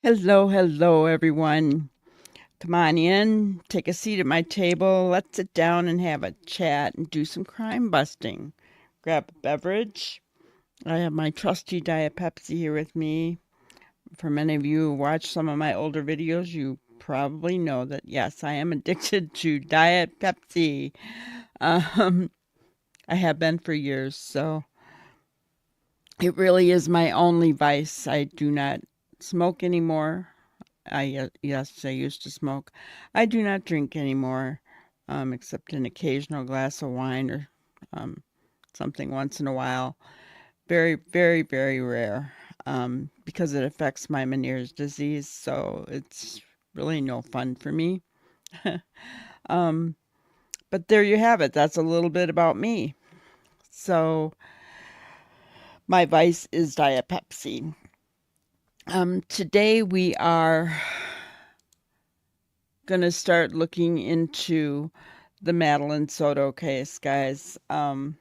Hello, hello, everyone. Come on in, take a seat at my table. Let's sit down and have a chat and do some crime busting. Grab a beverage. I have my trusty Diet Pepsi here with me. For many of you who watch some of my older videos, you probably know that yes, I am addicted to Diet Pepsi. Um, I have been for years, so it really is my only vice. I do not smoke anymore. Yes, I used to smoke. I do not drink anymore, except an occasional glass of wine or um, something once in a while. Very, very, very rare, because it affects my Meniere's disease, so it's really no fun for me. um, but there you have it. That's a little bit about me. So my vice is Diet Pepsi. Today we are going to start looking into the Madeline Soto case, guys. And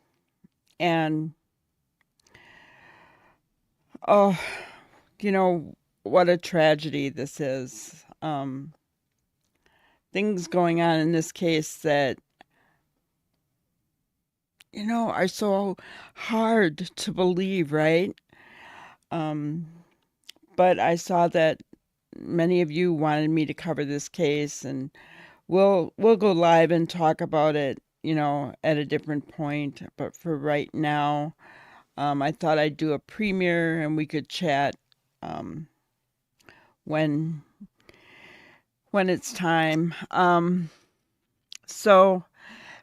oh, you know what a tragedy this is. Things going on in this case that are so hard to believe, right? Um, but I saw that many of you wanted me to cover this case, and we'll go live and talk about it, at a different point. But for right now, I thought I'd do a premiere and we could chat um, when when it's time. So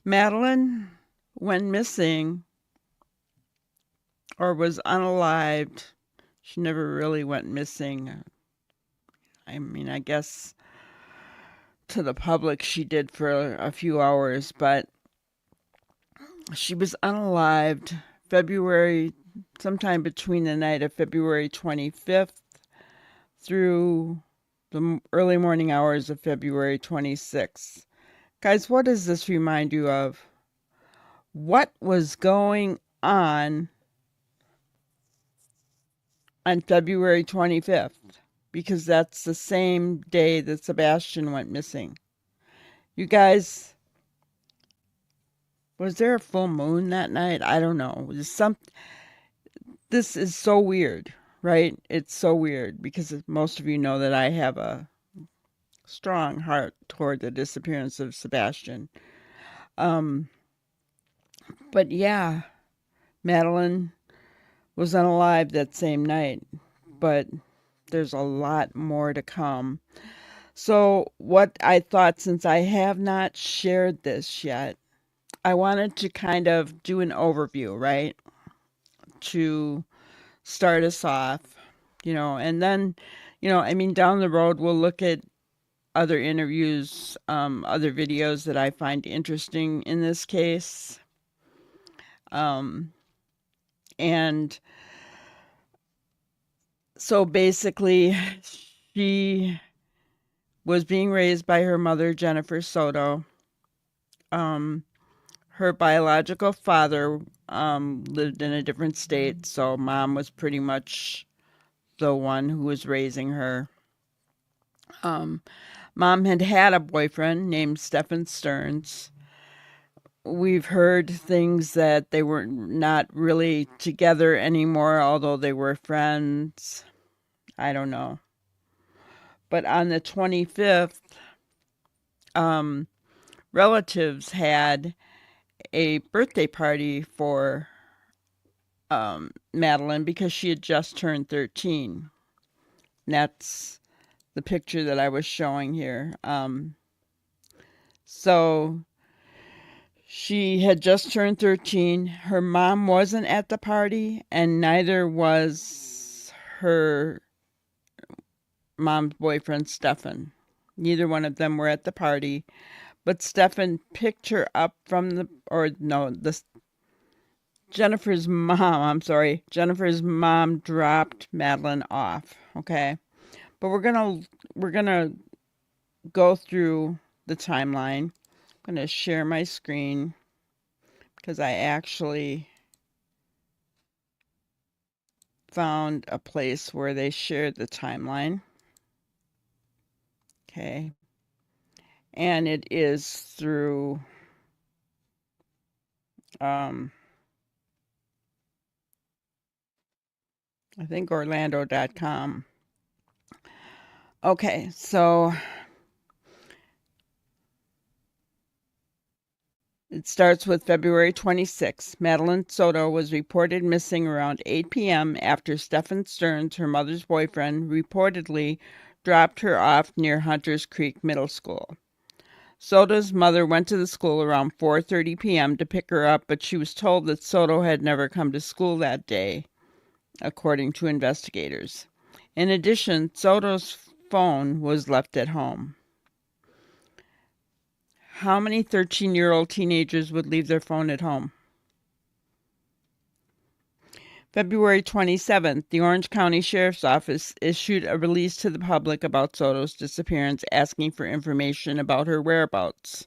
Madeline went missing or was unalived. She never really went missing. I mean, I guess to the public she did for a few hours, but she was unalived February, sometime between the night of February 25th through the early morning hours of February 26th. Guys, what does this remind you of? What was going on February 25th? Because that's the same day that Sebastian went missing. You guys, was there a full moon that night? I don't know. This is so weird, right? It's so weird because most of you know that I have a strong heart toward the disappearance of Sebastian. Um, but yeah, Madeline was unalive that same night, but there's a lot more to come. So, what I thought, since I have not shared this yet, I wanted to kind of do an overview, right? To start us off, and then, I mean, down the road, we'll look at other interviews, other videos that I find interesting in this case. Um, and so basically, she was being raised by her mother, Jennifer Soto. Um, Her biological father lived in a different state, so mom was pretty much the one who was raising her. Um, Mom had had a boyfriend named Stephen Stearns. We've heard things that they were not really together anymore, although they were friends. I don't know. But on the 25th, um, relatives had a birthday party for Madeline because she had just turned 13. And that's the picture that I was showing here. So she had just turned 13. Her mom wasn't at the party, and neither was her mom's boyfriend, Stefan. Neither one of them were at the party, but Stefan picked her up from Jennifer's mom, I'm sorry, Jennifer's mom dropped Madeline off, okay? But we're gonna go through the timeline. I'm gonna share my screen because I actually found a place where they shared the timeline. Okay. And it is through I think Orlando.com. Okay, so it starts with February 26th. Madeline Soto was reported missing around 8 p.m. after Stephen Stearns, her mother's boyfriend, reportedly dropped her off near Hunters Creek Middle School. Soto's mother went to the school around 4:30 p.m. to pick her up, but she was told that Soto had never come to school that day, according to investigators. In addition, Soto's phone was left at home. How many 13-year-old teenagers would leave their phone at home? February 27th, the Orange County Sheriff's Office issued a release to the public about Soto's disappearance, asking for information about her whereabouts.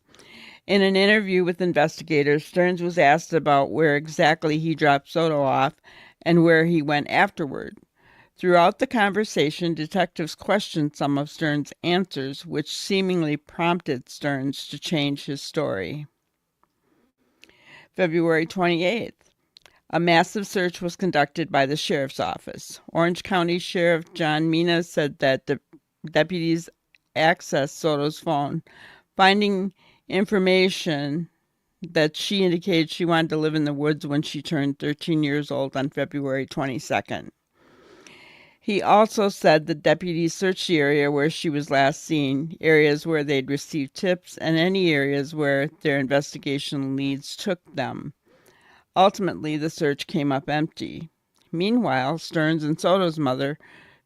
In an interview with investigators, Stearns was asked about where exactly he dropped Soto off and where he went afterward. Throughout the conversation, detectives questioned some of Stearns' answers, which seemingly prompted Stearns to change his story. February 28th. A massive search was conducted by the sheriff's office. Orange County Sheriff John Mina said that the deputies accessed Soto's phone, finding information that she indicated she wanted to live in the woods when she turned 13 years old on February 22nd. He also said the deputies searched the area where she was last seen, areas where they'd received tips, and any areas where their investigation leads took them. Ultimately, the search came up empty. Meanwhile, Stearns and Soto's mother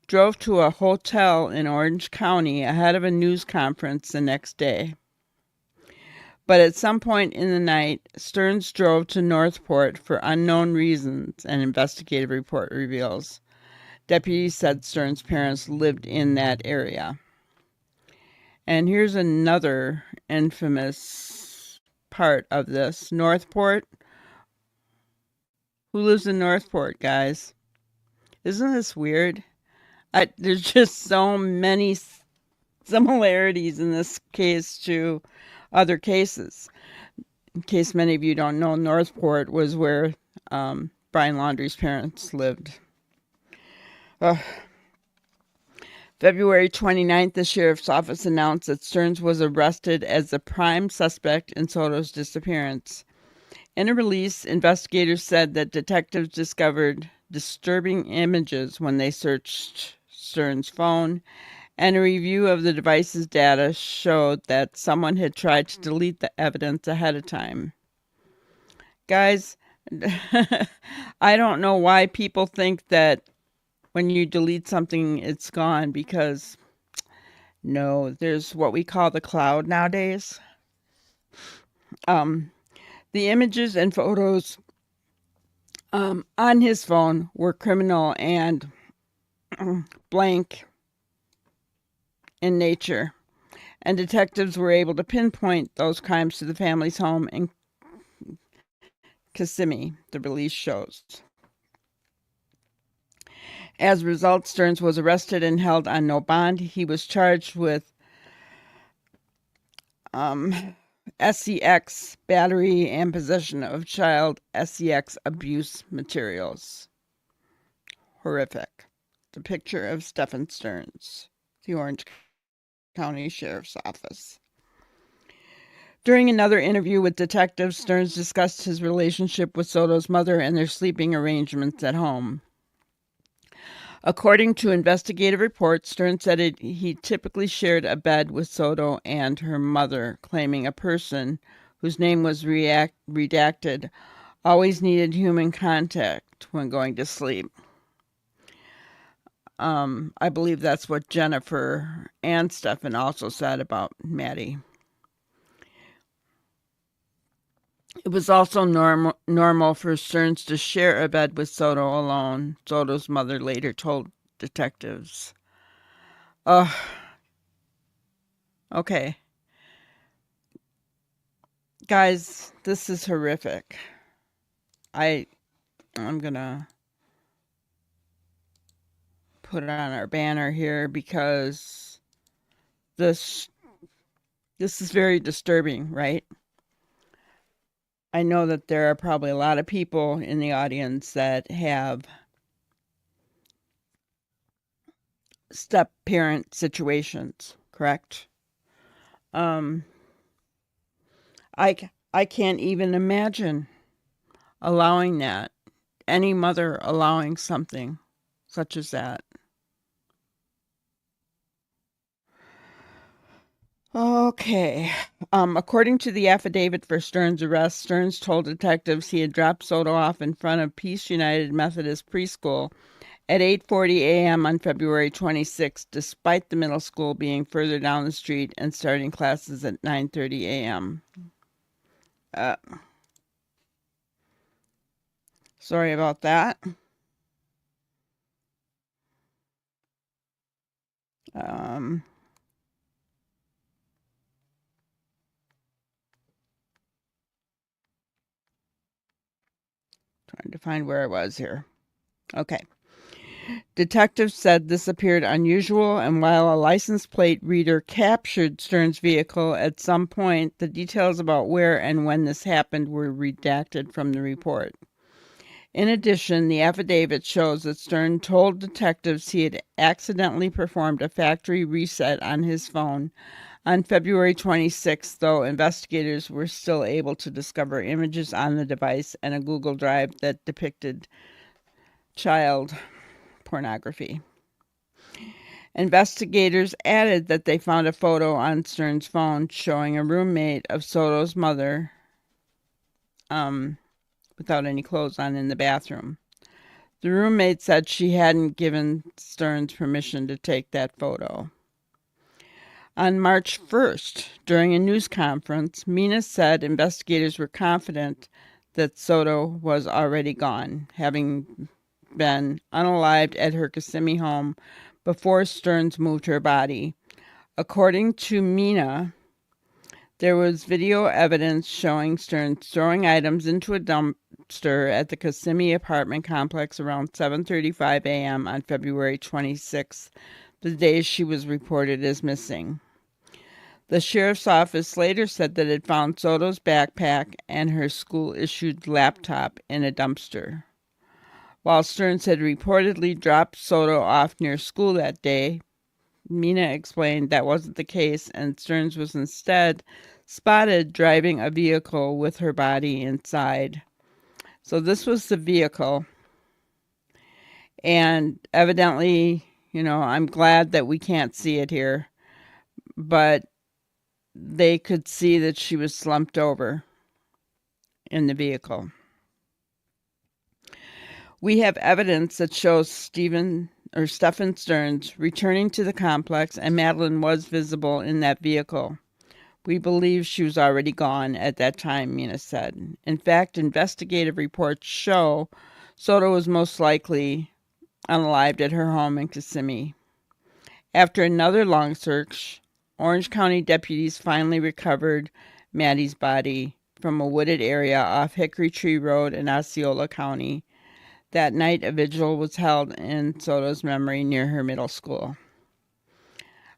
drove to a hotel in Orange County ahead of a news conference the next day. But at some point in the night, Stearns drove to Northport for unknown reasons, an investigative report reveals. Deputies said Stearns' parents lived in that area. And here's another infamous part of this. Northport. Who lives in Northport, guys? Isn't this weird? There's just so many similarities in this case to other cases. In case many of you don't know, Northport was where Brian Laundrie's parents lived. February 29th, the sheriff's office announced that Stearns was arrested as the prime suspect in Soto's disappearance. In a release, investigators said that detectives discovered disturbing images when they searched Stearns' phone, and a review of the device's data showed that someone had tried to delete the evidence ahead of time. Guys, I don't know why people think that when you delete something, it's gone, because no, there's what we call the cloud nowadays. The images and photos on his phone were criminal and blank in nature, and detectives were able to pinpoint those crimes to the family's home in Kissimmee, the release shows. As a result, Stearns was arrested and held on no bond. He was charged with SEX, battery, and possession of child SEX abuse materials. Horrific. The picture of Stephen Stearns, the Orange County Sheriff's Office. During another interview with detectives, Stearns discussed his relationship with Soto's mother and their sleeping arrangements at home. According to investigative reports, Stearns said he typically shared a bed with Soto and her mother, claiming a person whose name was redacted always needed human contact when going to sleep. I believe that's what Jennifer and Stephen also said about Maddie. It was also normal for Stearns to share a bed with Soto alone, Soto's mother later told detectives. Okay. Guys, this is horrific. I'm gonna put it on our banner here because this is very disturbing, right? I know that there are probably a lot of people in the audience that have step parent situations, correct? Um, I can't even imagine allowing that. Any mother allowing something such as that. Okay. According to the affidavit for Stern's arrest, Stearns told detectives he had dropped Soto off in front of Peace United Methodist Preschool at 8:40 a.m. on February 26, despite the middle school being further down the street and starting classes at 9:30 a.m. Sorry about that. Um, Trying to find where I was here. Okay. Detectives said this appeared unusual, and while a license plate reader captured Stern's vehicle at some point, the details about where and when this happened were redacted from the report. In addition, the affidavit shows that Stern told detectives he had accidentally performed a factory reset on his phone on February 26th, though investigators were still able to discover images on the device and a Google Drive that depicted child pornography. Investigators added that they found a photo on Stern's phone showing a roommate of Soto's mother without any clothes on in the bathroom. The roommate said she hadn't given Stearns permission to take that photo. On March 1st, during a news conference, Mina said investigators were confident that Soto was already gone, having been unalived at her Kissimmee home before Stearns moved her body. According to Mina, there was video evidence showing Stearns throwing items into a dumpster at the Kissimmee apartment complex around 7:35 a.m. on February 26th, the day she was reported as missing. The sheriff's office later said that it found Soto's backpack and her school-issued laptop in a dumpster. While Stearns had reportedly dropped Soto off near school that day, Mina explained that wasn't the case, and Stearns was instead spotted driving a vehicle with her body inside. So this was the vehicle. And evidently, I'm glad that we can't see it here, but they could see that she was slumped over in the vehicle. We have evidence that shows Stephen Stearns returning to the complex, and Madeline was visible in that vehicle. We believe she was already gone at that time, Mina said. In fact, investigative reports show Soto was most likely unalived at her home in Kissimmee. After another long search, Orange County deputies finally recovered Maddie's body from a wooded area off Hickory Tree Road in Osceola County. That night, a vigil was held in Soto's memory near her middle school.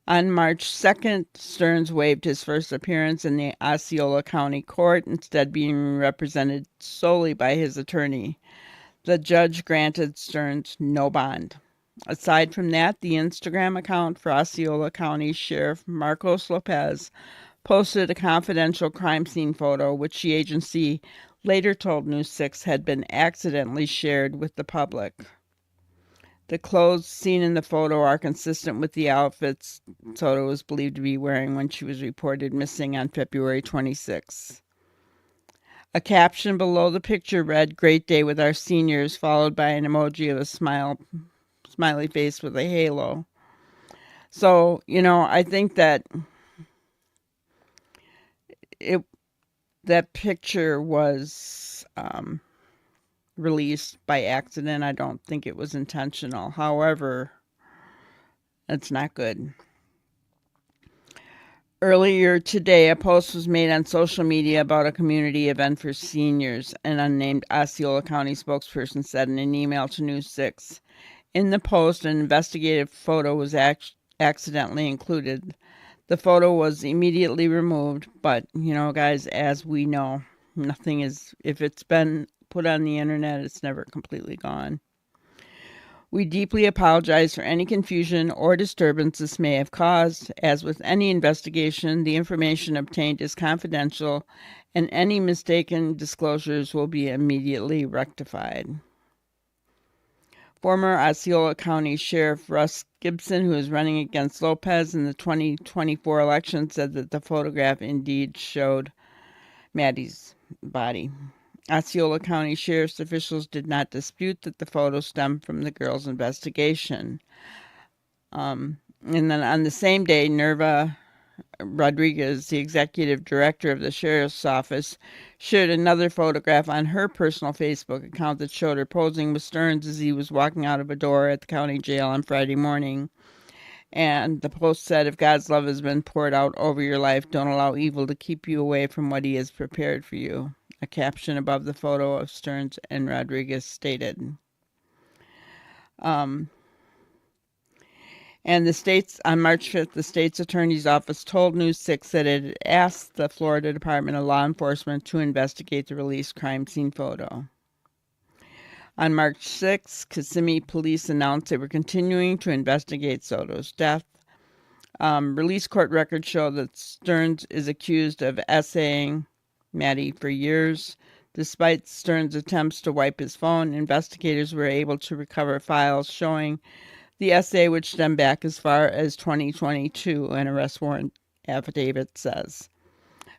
On March 2nd, Stearns waived his first appearance in the Osceola County Court, instead being represented solely by his attorney. The judge granted Stearns no bond. Aside from that, the Instagram account for Osceola County Sheriff Marcos Lopez posted a confidential crime scene photo, which the agency later told News 6 had been accidentally shared with the public. The clothes seen in the photo are consistent with the outfits Soto was believed to be wearing when she was reported missing on February 26. A caption below the picture read, "Great day with our seniors," followed by an emoji of a smiley face with a halo. So, I think that that picture was released by accident. I don't think it was intentional. However, it's not good. Earlier today, a post was made on social media about a community event for seniors, an unnamed Osceola County spokesperson said in an email to News 6. In the post, an investigative photo was accidentally included. The photo was immediately removed, but, guys, as we know, nothing is, if it's been put on the internet, it's never completely gone. We deeply apologize for any confusion or disturbance this may have caused. As with any investigation, the information obtained is confidential, and any mistaken disclosures will be immediately rectified. Former Osceola County Sheriff Russ Gibson, who is running against Lopez in the 2024 election, said that the photograph indeed showed Maddie's body. Osceola County Sheriff's officials did not dispute that the photo stemmed from the girl's investigation. And then on the same day, Nerva Rodriguez, the executive director of the sheriff's office, shared another photograph on her personal Facebook account that showed her posing with Stearns as he was walking out of a door at the county jail on Friday morning. And the post said, "If God's love has been poured out over your life, don't allow evil to keep you away from what he has prepared for you." A caption above the photo of Stearns and Rodriguez stated. And on March 5th, the state's attorney's office told News 6 that it had asked the Florida Department of Law Enforcement to investigate the released crime scene photo. On March 6th, Kissimmee police announced they were continuing to investigate Soto's death. Release court records show that Stearns is accused of essaying Maddie for years. Despite Stearns' attempts to wipe his phone, investigators were able to recover files showing the essay, which stemmed back as far as 2022, an arrest warrant affidavit says.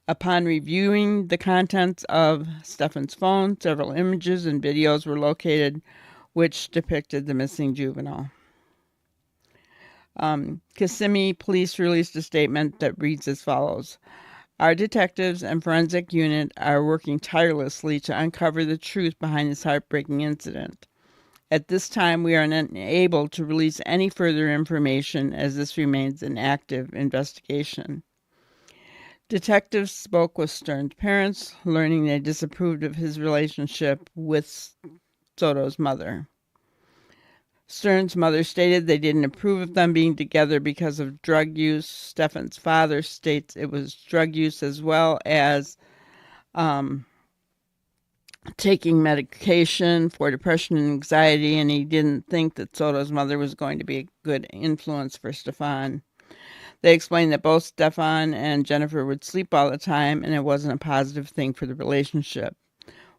Upon reviewing the contents of Stefan's phone, several images and videos were located which depicted the missing juvenile. Kissimmee police released a statement that reads as follows. Our detectives and forensic unit are working tirelessly to uncover the truth behind this heartbreaking incident. At this time, we are unable to release any further information as this remains an active investigation. Detectives spoke with Stearns' parents, learning they disapproved of his relationship with Soto's mother. Stearns' mother stated they didn't approve of them being together because of drug use. Stefan's father states it was drug use as well as taking medication for depression and anxiety, and he didn't think that Soto's mother was going to be a good influence for Stefan. They explained that both Stefan and Jennifer would sleep all the time, and it wasn't a positive thing for the relationship.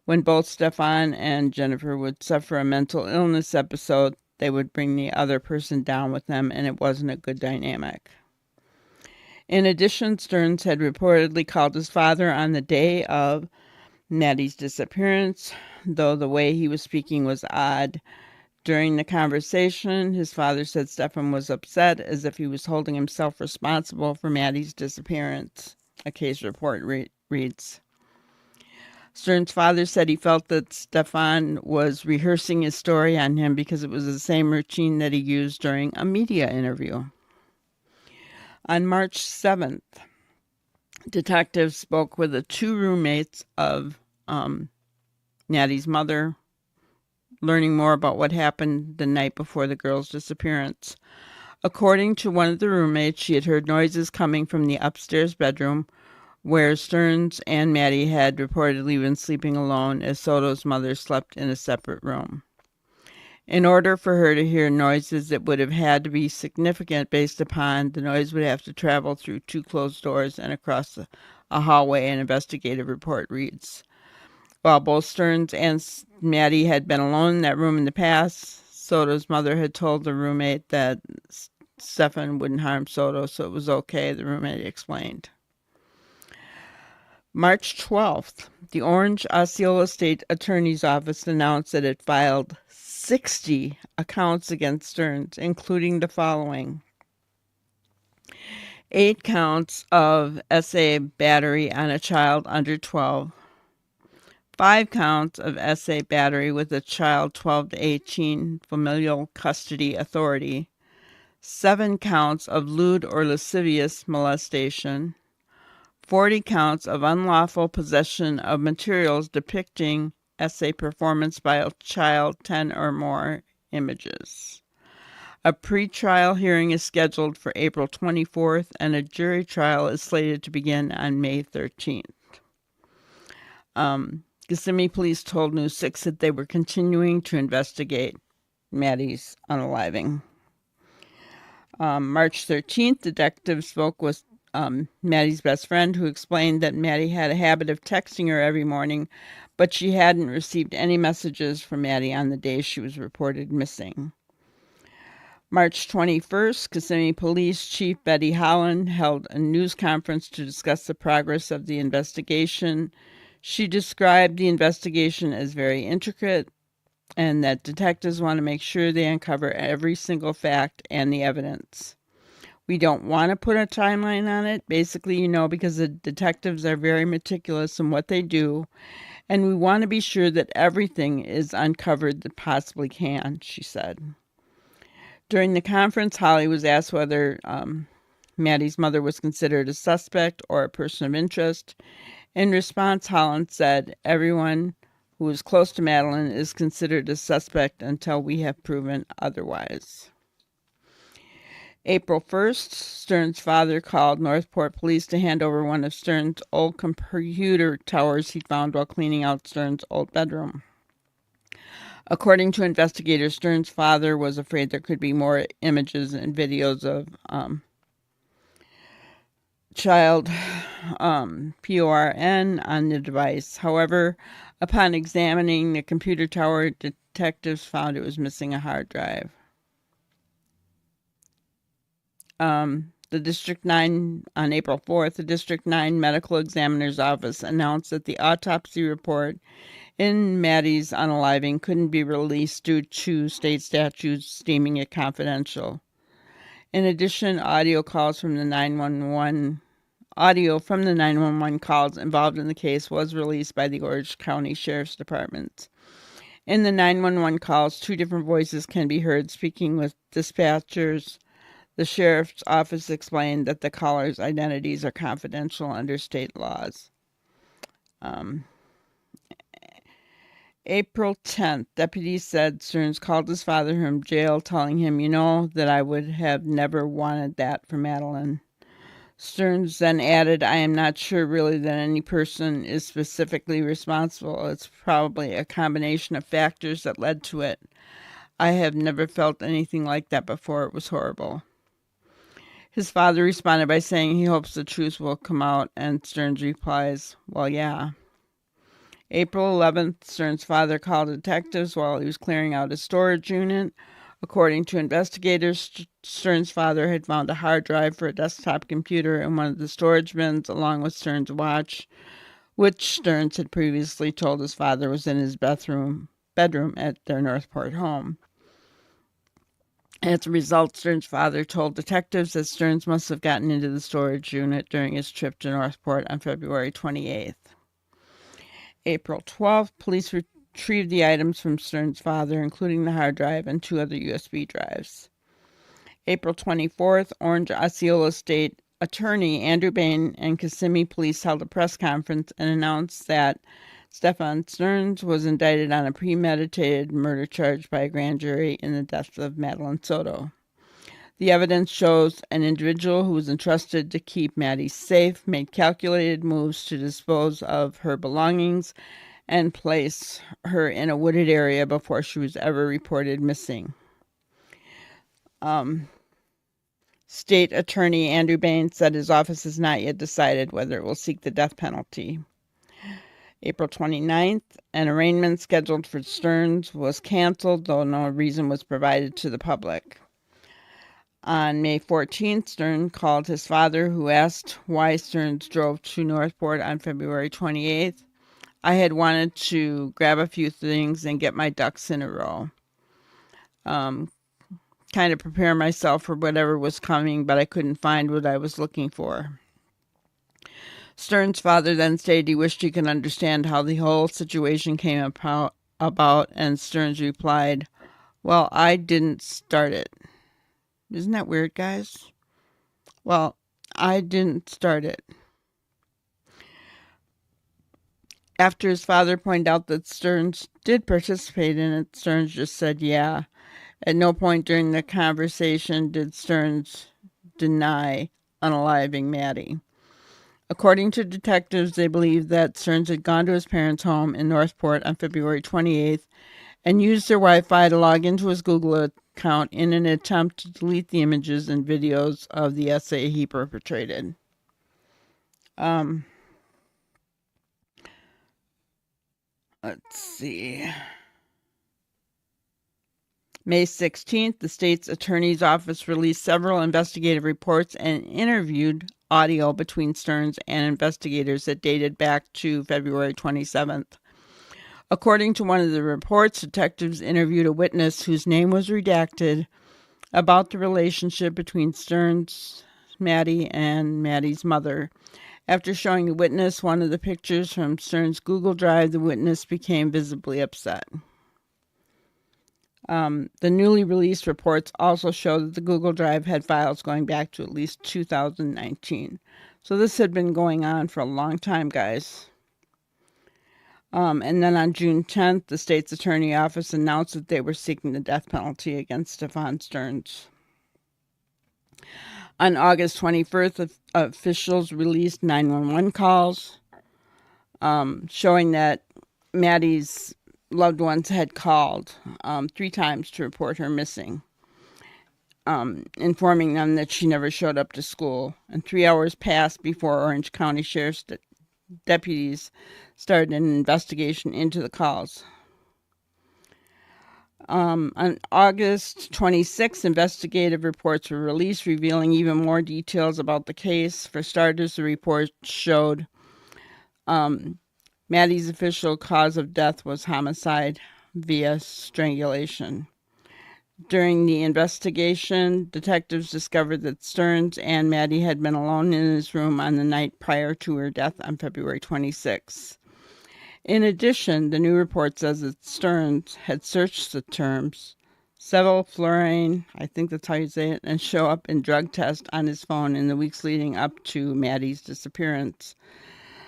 When both Stefan and Jennifer would suffer a mental illness episode, they would bring the other person down with them, and it wasn't a good dynamic. In addition, Stearns had reportedly called his father on the day of Maddie's disappearance, though the way he was speaking was odd. During the conversation, his father said Stefan was upset, as if he was holding himself responsible for Maddie's disappearance, a case report reads. Stearns' father said he felt that Stefan was rehearsing his story on him because it was the same routine that he used during a media interview. On March 7th, detectives spoke with the two roommates of Maddie's mother, learning more about what happened the night before the girl's disappearance. According to one of the roommates, she had heard noises coming from the upstairs bedroom where Stearns and Maddie had reportedly been sleeping alone, as Soto's mother slept in a separate room. In order for her to hear noises that would have had to be significant based upon the noise would have to travel through two closed doors and across a hallway, an investigative report reads. While both Stearns and Maddie had been alone in that room in the past, Soto's mother had told the roommate that Stefan wouldn't harm Soto, so it was okay, the roommate explained. March 12th, the Orange Osceola State Attorney's Office announced that it filed 60 accounts against Stearns, including the following. 8 counts of SA battery on a child under 12. 5 counts of SA battery with a child 12 to 18, familial custody authority. 7 counts of lewd or lascivious molestation. 40 counts of unlawful possession of materials depicting SA performance by a child 10 or more images. A pre-trial hearing is scheduled for April 24th, and a jury trial is slated to begin on May 13th. Kissimmee police told News 6 that they were continuing to investigate Maddie's unaliving. March 13th, detectives spoke with Maddie's best friend, who explained that Maddie had a habit of texting her every morning, but she hadn't received any messages from Maddie on the day she was reported missing. March 21st, Kissimmee Police Chief Betty Holland held a news conference to discuss the progress of the investigation. She described the investigation as very intricate and that detectives want to make sure they uncover every single fact and the evidence. We don't want to put a timeline on it, basically, because the detectives are very meticulous in what they do, and we want to be sure that everything is uncovered that possibly can, she said. During the conference, Holly was asked whether Maddie's mother was considered a suspect or a person of interest. In response, Holland said, "Everyone who is close to Madeline is considered a suspect until we have proven otherwise." April 1st, Stern's father called Northport Police to hand over one of Stern's old computer towers he found while cleaning out Stern's old bedroom. According to investigators, Stern's father was afraid there could be more images and videos of child PORN on the device. However, upon examining the computer tower, detectives found it was missing a hard drive. The District 9, on April 4th, the District 9 Medical Examiner's Office announced that the autopsy report in Maddie's unaliving couldn't be released due to state statutes deeming it confidential. In addition, audio from the 911 calls involved in the case was released by the Orange County Sheriff's Department. In the 911 calls, two different voices can be heard speaking with dispatchers. The sheriff's office explained that the callers' identities are confidential under state laws. April 10th, deputies said Stearns called his father from jail, telling him, that I would have never wanted that for Madeline. Stearns then added, "I am not sure really that any person is specifically responsible. It's probably a combination of factors that led to it. I have never felt anything like that before. It was horrible." His father responded by saying he hopes the truth will come out, and Stearns replies, "Well, yeah." April 11th, Stearns' father called detectives while he was clearing out his storage unit. According to investigators, Stearns' father had found a hard drive for a desktop computer in one of the storage bins, along with Stearns' watch, which Stearns had previously told his father was in his bedroom at their Northport home. As a result, Stearns' father told detectives that Stearns must have gotten into the storage unit during his trip to Northport on February 28th. April 12th, police retrieved the items from Stearns' father, including the hard drive and two other USB drives. April 24th, Orange Osceola State Attorney Andrew Bain and Kissimmee Police held a press conference and announced that Stefan Stearns was indicted on a premeditated murder charge by a grand jury in the death of Madeline Soto. The evidence shows an individual who was entrusted to keep Maddie safe made calculated moves to dispose of her belongings and place her in a wooded area before she was ever reported missing. State Attorney Andrew Bain said his office has not yet decided whether it will seek the death penalty. April 29th, an arraignment scheduled for Stearns was canceled, though no reason was provided to the public. On May 14th, Stearns called his father, who asked why Stearns drove to Northport on February 28th. "I had wanted to grab a few things and get my ducks in a row. Kind of prepare myself for whatever was coming, but I couldn't find what I was looking for." Stearns' father then stated he wished he could understand how the whole situation came about, and Stearns replied, "Well, I didn't start it." Isn't that weird, guys? Well, I didn't start it. After his father pointed out that Stearns did participate in it, Stearns just said, "Yeah." At no point during the conversation did Stearns deny unaliving Maddie. According to detectives, they believe that Stearns had gone to his parents' home in Northport on February 28th and used their Wi-Fi to log into his Google account in an attempt to delete the images and videos of the essay he perpetrated. Let's see. May 16th, the state's attorney's office released several investigative reports and interviewed audio between Stearns and investigators that dated back to February 27th. According to one of the reports, detectives interviewed a witness whose name was redacted about the relationship between Stearns, Maddie, and Maddie's mother. After showing the witness one of the pictures from Stearns' Google Drive, the witness became visibly upset. The newly released reports also show that the Google Drive had files going back to at least 2019. So this had been going on for a long time, guys. And then on June 10th, the state's attorney office announced that they were seeking the death penalty against Stefan Stearns. On August 21st, officials released 911 calls showing that Maddie's loved ones had called 3 times to report her missing, informing them that she never showed up to school. And 3 hours passed before Orange County Sheriff's deputies started an investigation into the calls. On August 26th, investigative reports were released revealing even more details about the case. For starters, the report showed Maddie's official cause of death was homicide via strangulation. During the investigation, detectives discovered that Stearns and Maddie had been alone in his room on the night prior to her death on February 26th. In addition, the new report says that Stearns had searched the terms sevoflurane, I think that's how you say it, and show up in drug tests on his phone in the weeks leading up to Maddie's disappearance.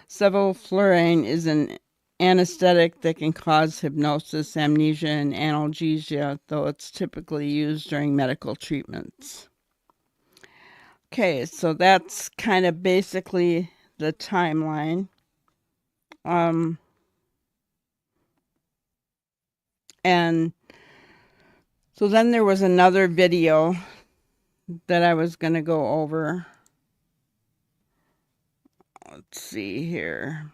Sevoflurane is an anesthetic that can cause hypnosis, amnesia, and analgesia, though it's typically used during medical treatments. Okay, so that's kind of basically the timeline. And so then there was another video that I was going to go over. Let's see here.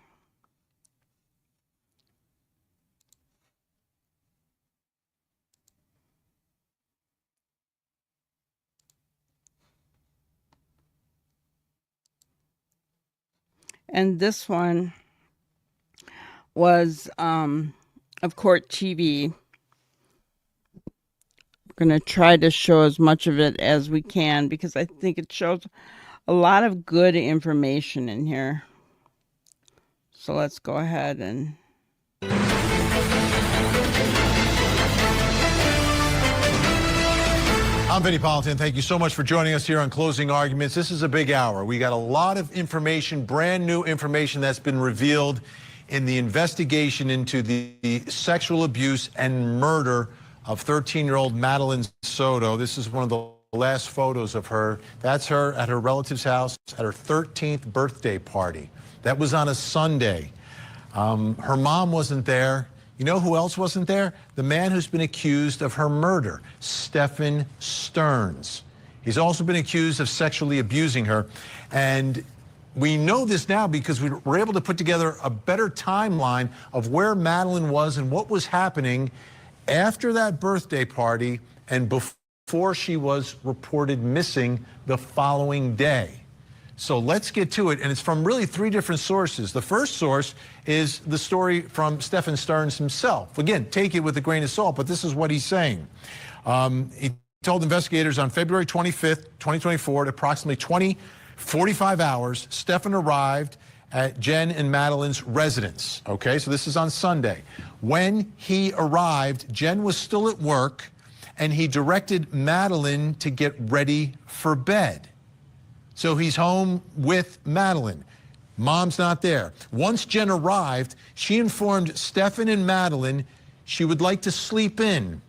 And this one was of Court TV. We're going to try to show as much of it as we can because I think it shows a lot of good information in here. So let's go ahead and... I'm Vinnie Politan. Thank you so much for joining us here on Closing Arguments. This is a big hour. We got a lot of information, brand new information that's been revealed in the investigation into the sexual abuse and murder of 13-year-old Madeline Soto. This is one of the last photos of her. That's her at her relative's house at her 13th birthday party. That was on a Sunday. Her mom wasn't there. You know who else wasn't there? The man who's been accused of her murder, Stefan Stearns. He's also been accused of sexually abusing her. And we know this now because we were able to put together a better timeline of where Madeline was and what was happening after that birthday party and before she was reported missing the following day. So let's get to it, and it's from really 3 different sources. The first source is the story from Stefan Stearns himself. Again, take it with a grain of salt, but this is what he's saying. He told investigators on February 25th, 2024, at approximately 20:45 hours, Stefan arrived at Jen and Madeline's residence. Okay, so this is on Sunday. When he arrived, Jen was still at work, and he directed Madeline to get ready for bed. So he's home with Madeline. Mom's not there. Once Jen arrived, she informed Stefan and Madeline she would like to sleep in.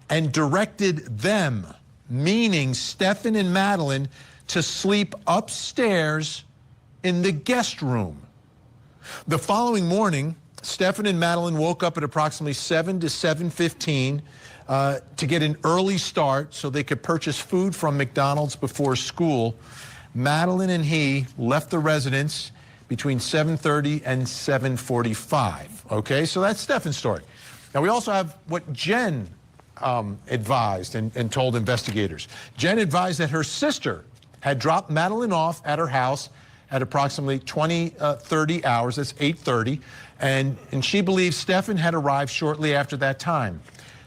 and directed them, meaning Stefan and Madeline, to sleep upstairs in the guest room. The following morning, Stefan and Madeline woke up at approximately 7 to 7:15 to get an early start so they could purchase food from McDonald's before school. Madeline and he left the residence between 7:30 and 7:45. Okay, so that's Stefan's story. Now we also have what Jen advised and told investigators. Jen advised that her sister had dropped Madeline off at her house at approximately 30 hours, that's 8:30, and she believes Stefan had arrived shortly after that time.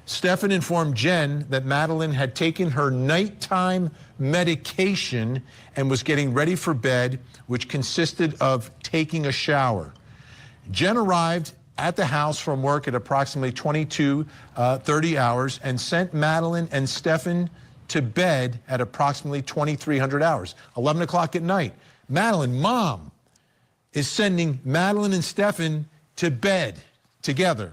Stefan informed Jen that Madeline had taken her nighttime medication and was getting ready for bed, which consisted of taking a shower. Jen arrived at the house from work at approximately 30 hours and sent Madeline and Stefan to bed at approximately 2300 hours, 11 o'clock at night. Madeline, Mom, is sending Madeline and Stefan to bed together.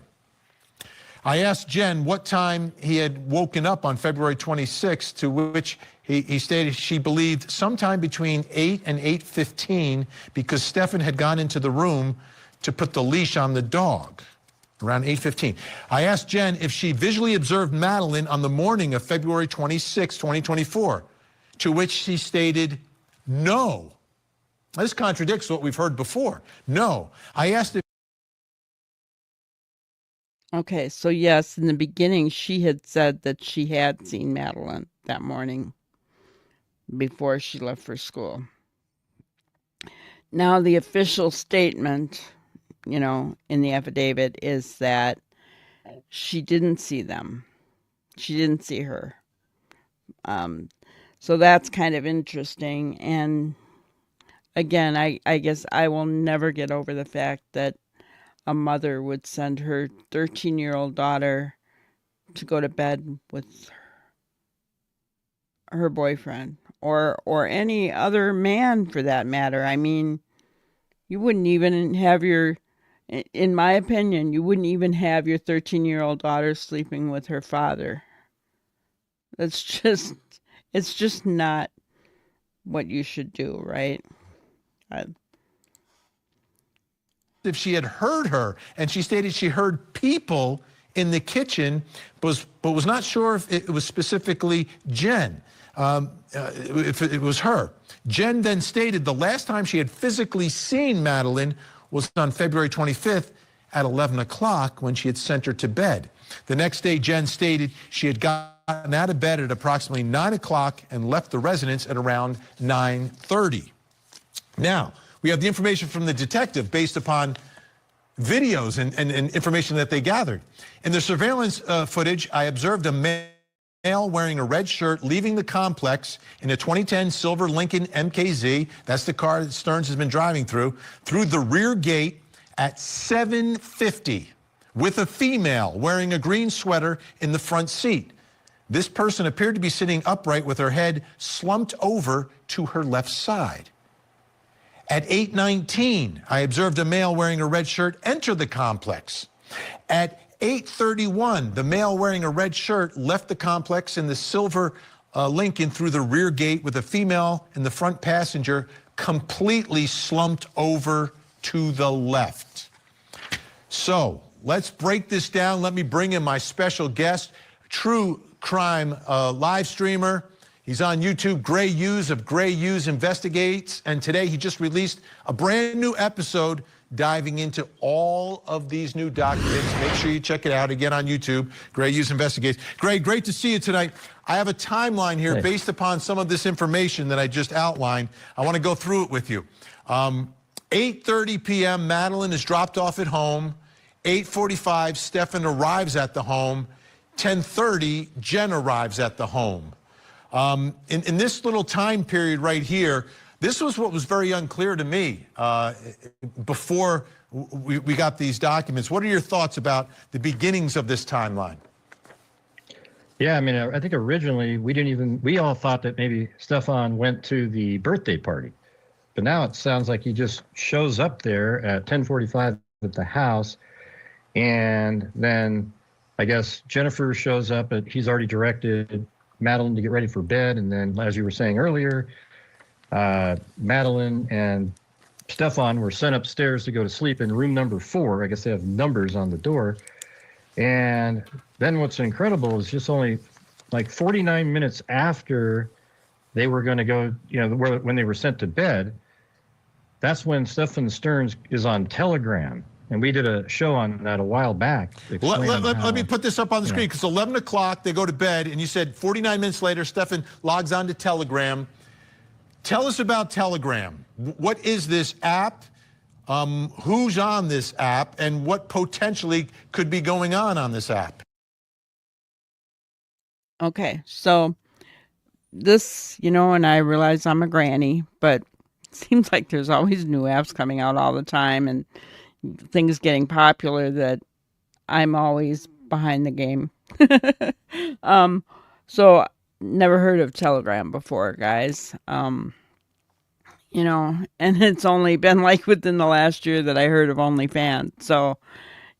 I asked Jen what time he had woken up on February 26th, to which he stated she believed sometime between 8 and 8:15 because Stefan had gone into the room to put the leash on the dog around 8:15. I asked Jen if she visually observed Madeline on the morning of February 26, 2024, to which she stated no. This contradicts what we've heard before. No. I asked if Okay, so yes, in the beginning, she had said that she had seen Madeline that morning before she left for school. Now, the official statement, in the affidavit is that she didn't see them. She didn't see her. So that's kind of interesting. And again, I guess I will never get over the fact that a mother would send her 13-year-old daughter to go to bed with her boyfriend or any other man for that matter. I mean, you wouldn't even have in my opinion, you wouldn't even have your 13-year-old daughter sleeping with her father. It's just not what you should do, right? if she had heard her, and she stated she heard people in the kitchen, but was not sure if it was specifically Jen, if it was her. Jen then stated the last time she had physically seen Madeline was on February 25th at 11 o'clock when she had sent her to bed. The next day, Jen stated she had gotten out of bed at approximately 9 o'clock and left the residence at around 9:30. Now, we have the information from the detective based upon videos and information that they gathered. In the surveillance footage, I observed a male wearing a red shirt leaving the complex in a 2010 silver Lincoln MKZ, that's the car that Stearns has been driving through the rear gate at 7:50 with a female wearing a green sweater in the front seat. This person appeared to be sitting upright with her head slumped over to her left side. At 8:19, I observed a male wearing a red shirt enter the complex. At 8:31, the male wearing a red shirt left the complex in the silver Lincoln through the rear gate with a female in the front passenger completely slumped over to the left. So let's break this down. Let me bring in my special guest, true crime live streamer. He's on YouTube, Gray Hughes of Gray Hughes Investigates, and today he just released a brand new episode diving into all of these new documents. Make sure you check it out again on YouTube, Gray Hughes Investigates. Gray, great to see you tonight. I have a timeline here based upon some of this information that I just outlined. I want to go through it with you. 8:30 p.m., Madeline is dropped off at home. 8:45, Stefan arrives at the home. 10:30, Jen arrives at the home. In this little time period right here, this was what was very unclear to me before we got these documents. What are your thoughts about the beginnings of this timeline? Yeah, I mean, I think originally we all thought that maybe Stefan went to the birthday party. But now it sounds like he just shows up there at 10:45 at the house, and then I guess Jennifer shows up, and he's already directed Madeline to get ready for bed. And then, as you were saying earlier, Madeline and Stefan were sent upstairs to go to sleep in room number 4. I guess they have numbers on the door. And then what's incredible is just only like 49 minutes after they were going to go, when they were sent to bed, that's when Stefan Stearns is on Telegram. And we did a show on that a while back. Let me put this up on the screen, because 11 o'clock, they go to bed, and you said 49 minutes later, Stefan logs on to Telegram. Tell us about Telegram. What is this app? Who's on this app, and what potentially could be going on this app? Okay, so this, and I realize I'm a granny, but it seems like there's always new apps coming out all the time and things getting popular that I'm always behind the game. So never heard of Telegram before, guys. And it's only been like within the last year that I heard of OnlyFans. So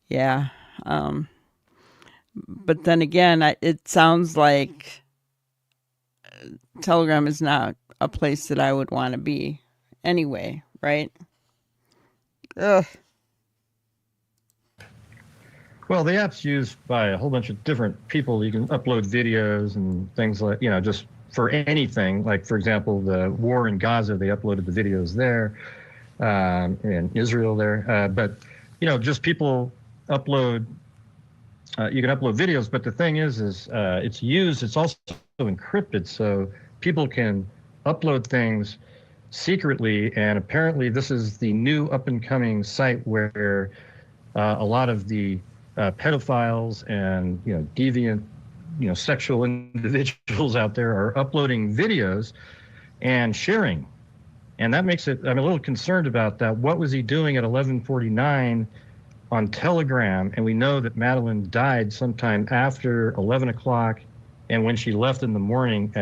yeah. But then again, it sounds like Telegram is not a place that I would want to be anyway, right? Ugh. Well, the app's used by a whole bunch of different people. You can upload videos and things like, just for anything. Like, for example, the war in Gaza, they uploaded the videos there, in Israel there. But, just people upload, you can upload videos. But the thing is it's also encrypted. So people can upload things secretly. And apparently this is the new up-and-coming site where a lot of the pedophiles and deviant sexual individuals out there are uploading videos and sharing, and that makes it, I'm a little concerned about that. What was he doing at 11:49 on Telegram? And we know that Madeline died sometime after 11 o'clock, and when she left in the morning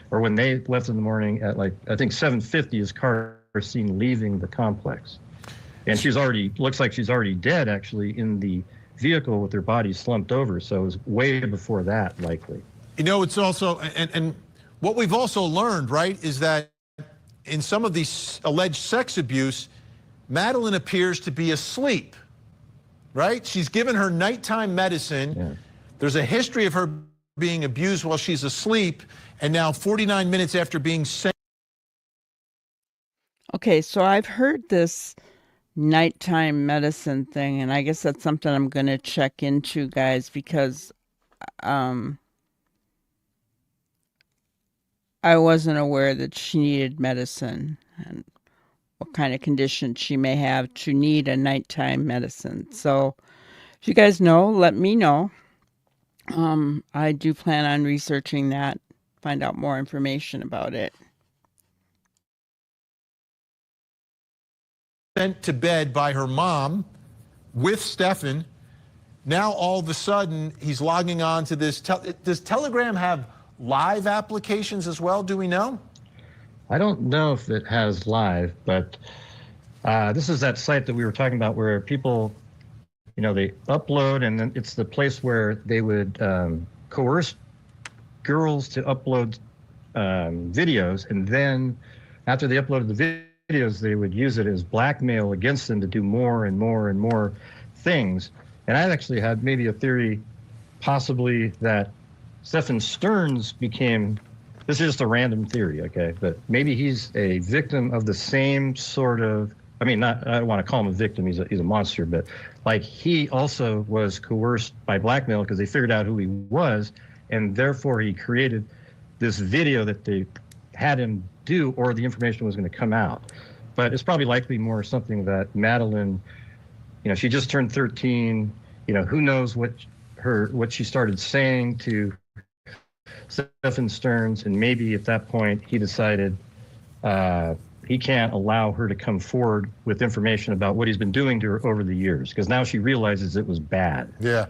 when they left in the morning at, like, I think 7:50, his car was seen leaving the complex, and looks like she's already dead actually in the vehicle with her body slumped over. So it was way before that, likely. It's also, and what we've also learned, right, is that in some of these alleged sex abuse, Madeline appears to be asleep, right? She's given her nighttime medicine. Yeah. There's a history of her being abused while she's asleep, and now 49 minutes after being sent. Okay, so I've heard this nighttime medicine thing, and I guess that's something I'm going to check into, guys, because I wasn't aware that she needed medicine and what kind of condition she may have to need a nighttime medicine. So if you guys know, let me know. I do plan on researching that, find out more information about it. Sent to bed by her mom with Stefan. Now all of a sudden he's logging on to this. Does Telegram have live applications as well? Do we know? I don't know if it has live, but this is that site that we were talking about where people, they upload, and then it's the place where they would coerce girls to upload videos, and then after they uploaded the videos, they would use it as blackmail against them to do more and more and more things. And I actually had maybe a theory, possibly, that Stefan Stearns became, this is just a random theory, okay, but maybe he's a victim of the same sort of, I don't want to call him a victim, he's a monster, but like he also was coerced by blackmail because they figured out who he was, and therefore he created this video that they had him do, or the information was going to come out. But it's probably likely more something that Madeline, she just turned 13, who knows what she started saying to Stefan Stearns, and maybe at that point he decided he can't allow her to come forward with information about what he's been doing to her over the years, because now she realizes it was bad. Yeah.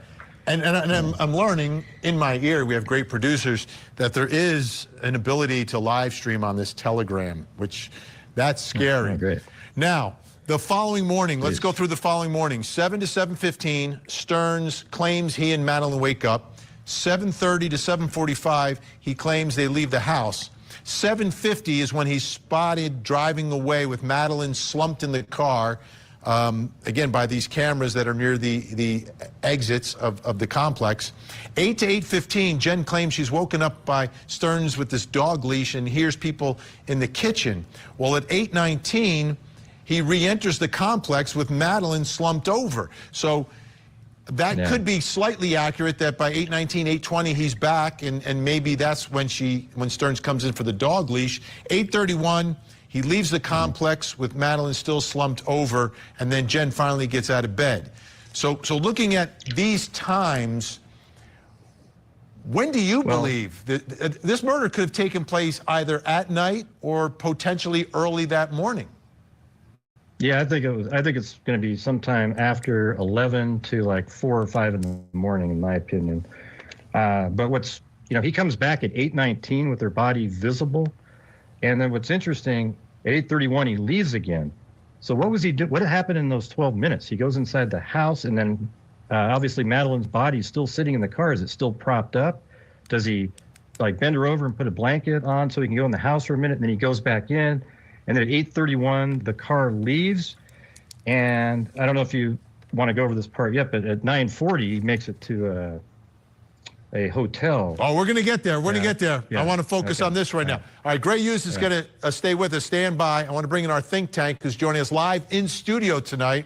And I'm learning in my ear, we have great producers, that there is an ability to live stream on this Telegram, which that's scary. Oh, great. Now, The following morning, let's Please. go through the following morning. 7 to 7:15, Stearns claims he and Madeline wake up. 7:30 to 7:45, he claims they leave the house. 7:50 is when he's spotted driving away with Madeline slumped in the car, again, by these cameras that are near the exits of the complex. 8 to 8:15, Jen claims she's woken up by Stearns with this dog leash and hears people in the kitchen. Well, at 8:19, he re-enters the complex with Madeline slumped over. So that could be slightly accurate, that by 8:19, 8:20, he's back, and maybe that's when Stearns comes in for the dog leash. 8:31, he leaves the complex with Madeline still slumped over, and then Jen finally gets out of bed. So looking at these times, when do you believe that this murder could have taken place either at night or potentially early that morning? Yeah, I think it's going to be sometime after 11 to like 4 or 5 in the morning, in my opinion. But he comes back at 8:19 with her body visible, and then what's interesting, at 8:31 he leaves again. So what was he do? What happened in those 12 minutes? He goes inside the house, and then obviously Madeline's body is still sitting in the car. Is it still propped up? Does he like bend her over and put a blanket on so he can go in the house for a minute, and then he goes back in? And then at 8:31, the car leaves. And I don't know if you want to go over this part yet, but at 9:40, he makes it to a hotel. Oh, we're going to get there. We're going to get there. Yeah. I want to focus on this right now. All right, Gray Hughes is going to stay with us. Stand by. I want to bring in our think tank who's joining us live in studio tonight.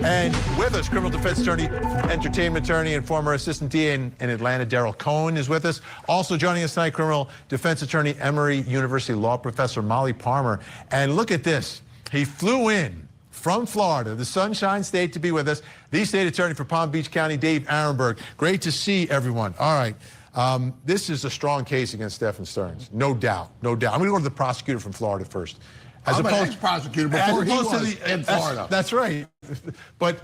And with us, criminal defense attorney, entertainment attorney, and former assistant DA in Atlanta, Daryl Cohen, is with us. Also joining us tonight, criminal defense attorney, Emory University law professor Molly Palmer. And look at this. He flew in from Florida, the Sunshine State, to be with us. The state attorney for Palm Beach County, Dave Arenberg. Great to see everyone. All right. This is a strong case against Stephen Stearns. No doubt. No doubt. I'm going to go to the prosecutor from Florida first. I'm an ex-prosecutor before he was in Florida. That's right. But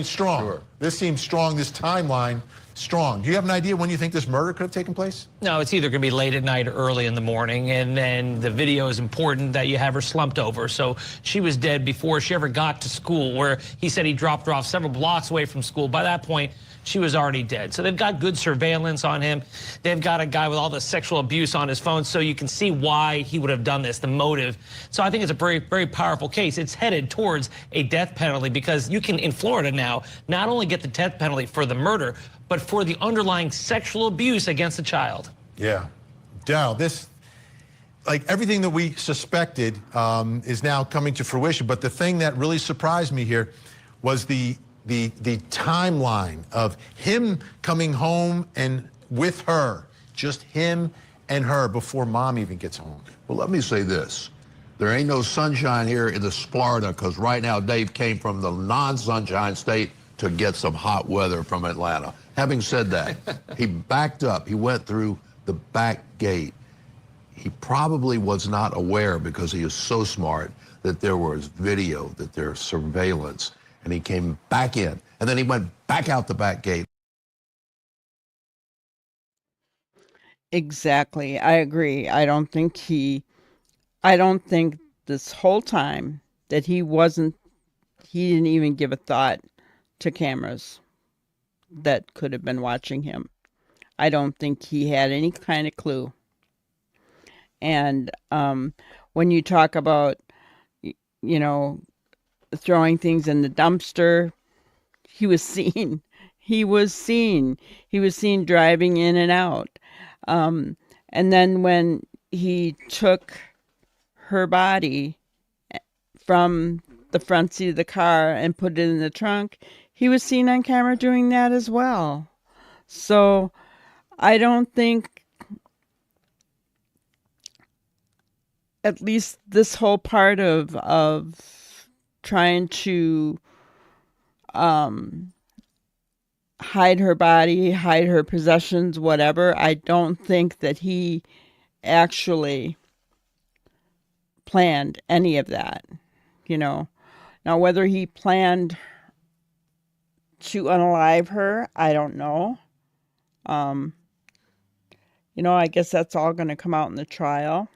strong. Sure. This seems strong, this timeline, strong. Do you have an idea when you think this murder could have taken place? No, it's either going to be late at night or early in the morning, and then the video is important that you have her slumped over. So she was dead before she ever got to school, where he said he dropped her off several blocks away from school. By that point, she was already dead. So they've got good surveillance on him. They've got a guy with all the sexual abuse on his phone, so you can see why he would have done this, the motive. So I think it's a very, very powerful case. It's headed towards a death penalty, because you can, in Florida now, not only get the death penalty for the murder, but for the underlying sexual abuse against a child. Yeah. Daryl, this, like everything that we suspected is now coming to fruition. But the thing that really surprised me here was the timeline of him coming home and with her, just him and her, before mom even gets home. Well, let me say this. There ain't no sunshine here in this Florida, because right now Dave came from the non-sunshine state to get some hot weather from Atlanta. Having said that, he backed up. He went through the back gate. He probably was not aware, because he is so smart, that there was video, that there's surveillance, and he came back in. And then he went back out the back gate. Exactly. I agree. I don't think this whole time that he didn't even give a thought to cameras that could have been watching him. I don't think he had any kind of clue. And when you talk about, throwing things in the dumpster, he was seen. He was seen driving in and out. And then when he took her body from the front seat of the car and put it in the trunk, he was seen on camera doing that as well. So I don't think, at least this whole part of trying to hide her body, hide her possessions, whatever, I don't think that he actually planned any of that, Now, whether he planned to unalive her, I don't know. I guess that's all going to come out in the trial.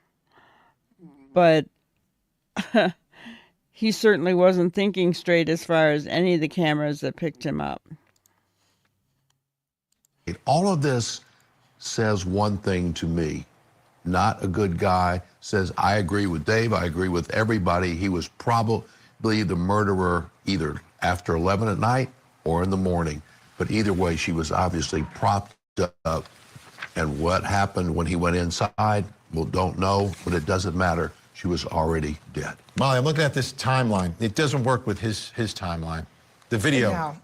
But he certainly wasn't thinking straight as far as any of the cameras that picked him up. All of this says one thing to me. Not a good guy. Says, I agree with Dave. I agree with everybody. He was probably the murderer either after 11 at night or in the morning. But either way, she was obviously propped up. And what happened when he went inside, well, don't know, but it doesn't matter. She was already dead. Molly, I'm looking at this timeline. It doesn't work with his timeline. The video. Yeah.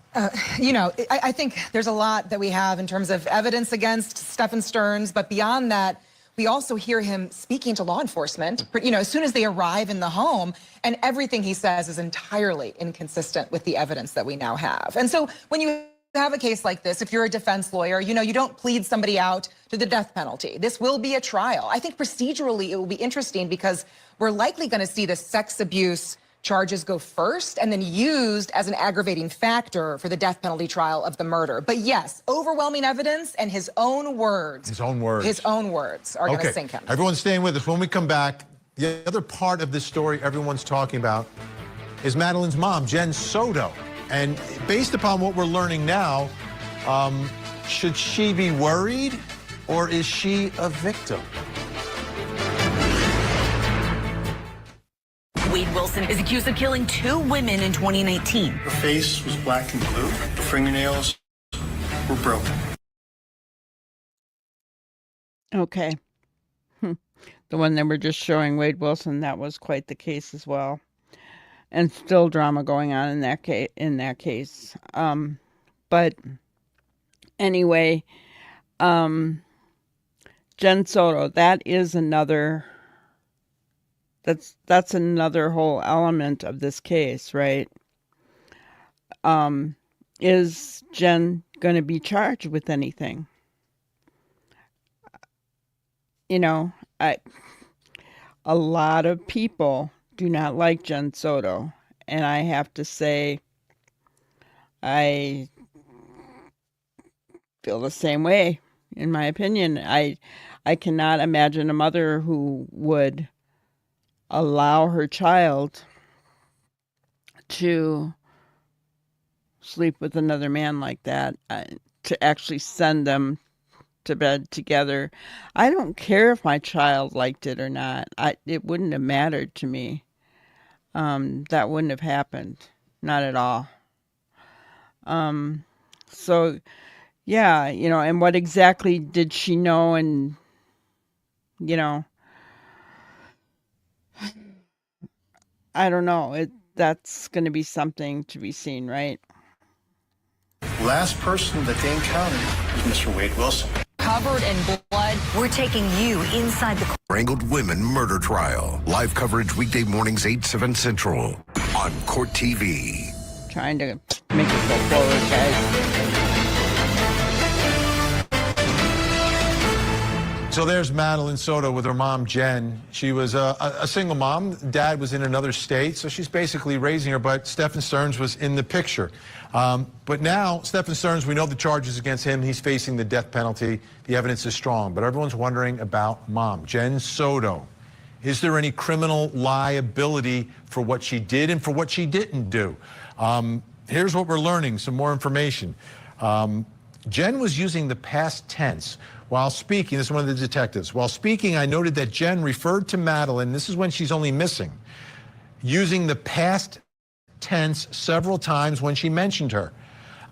I think there's a lot that we have in terms of evidence against Stephen Stearns, but beyond that, we also hear him speaking to law enforcement, as soon as they arrive in the home, and everything he says is entirely inconsistent with the evidence that we now have. And so when you have a case like this, if you're a defense lawyer, you don't plead somebody out to the death penalty. This will be a trial. I think procedurally it will be interesting because we're likely going to see the sex abuse charges go first and then used as an aggravating factor for the death penalty trial of the murder. But yes, overwhelming evidence and his own words. His own words are going to sink him. Everyone's staying with us. When we come back, the other part of this story everyone's talking about is Madeline's mom, Jen Soto. And based upon what we're learning now, should she be worried or is she a victim? Wade Wilson is accused of killing 2 women in 2019. Her face was black and blue. Her fingernails were broken. Okay. The one that we're just showing, Wade Wilson, that was quite the case as well. And still drama going on in that case. But anyway, Jen Soto, that is another. That's another whole element of this case, right? Is Jen going to be charged with anything? A lot of people do not like Jen Soto, and I have to say, I feel the same way. In my opinion, I cannot imagine a mother who would allow her child to sleep with another man like that, to actually send them to bed together. I don't care if my child liked it or not. It wouldn't have mattered to me. That wouldn't have happened. Not at all. So, yeah, and what exactly did she know? And, I don't know. That's going to be something to be seen, right? Last person that they encountered was Mr. Wade Wilson. Covered in blood, we're taking you inside the Strangled Women Murder Trial. Live coverage weekday mornings 8, 7 Central on Court TV. Trying to make it go forward, guys. So there's Madeline Soto with her mom, Jen. She was a single mom. Dad was in another state, so she's basically raising her, but Stephen Stearns was in the picture. But now, Stephen Stearns, we know the charges against him. He's facing the death penalty. The evidence is strong, but everyone's wondering about mom, Jen Soto. Is there any criminal liability for what she did and for what she didn't do? Here's what we're learning, some more information. Jen was using the past tense while speaking. This is one of the detectives. While speaking, I noted that Jen referred to Madeline, this is when she's only missing, using the past tense several times when she mentioned her.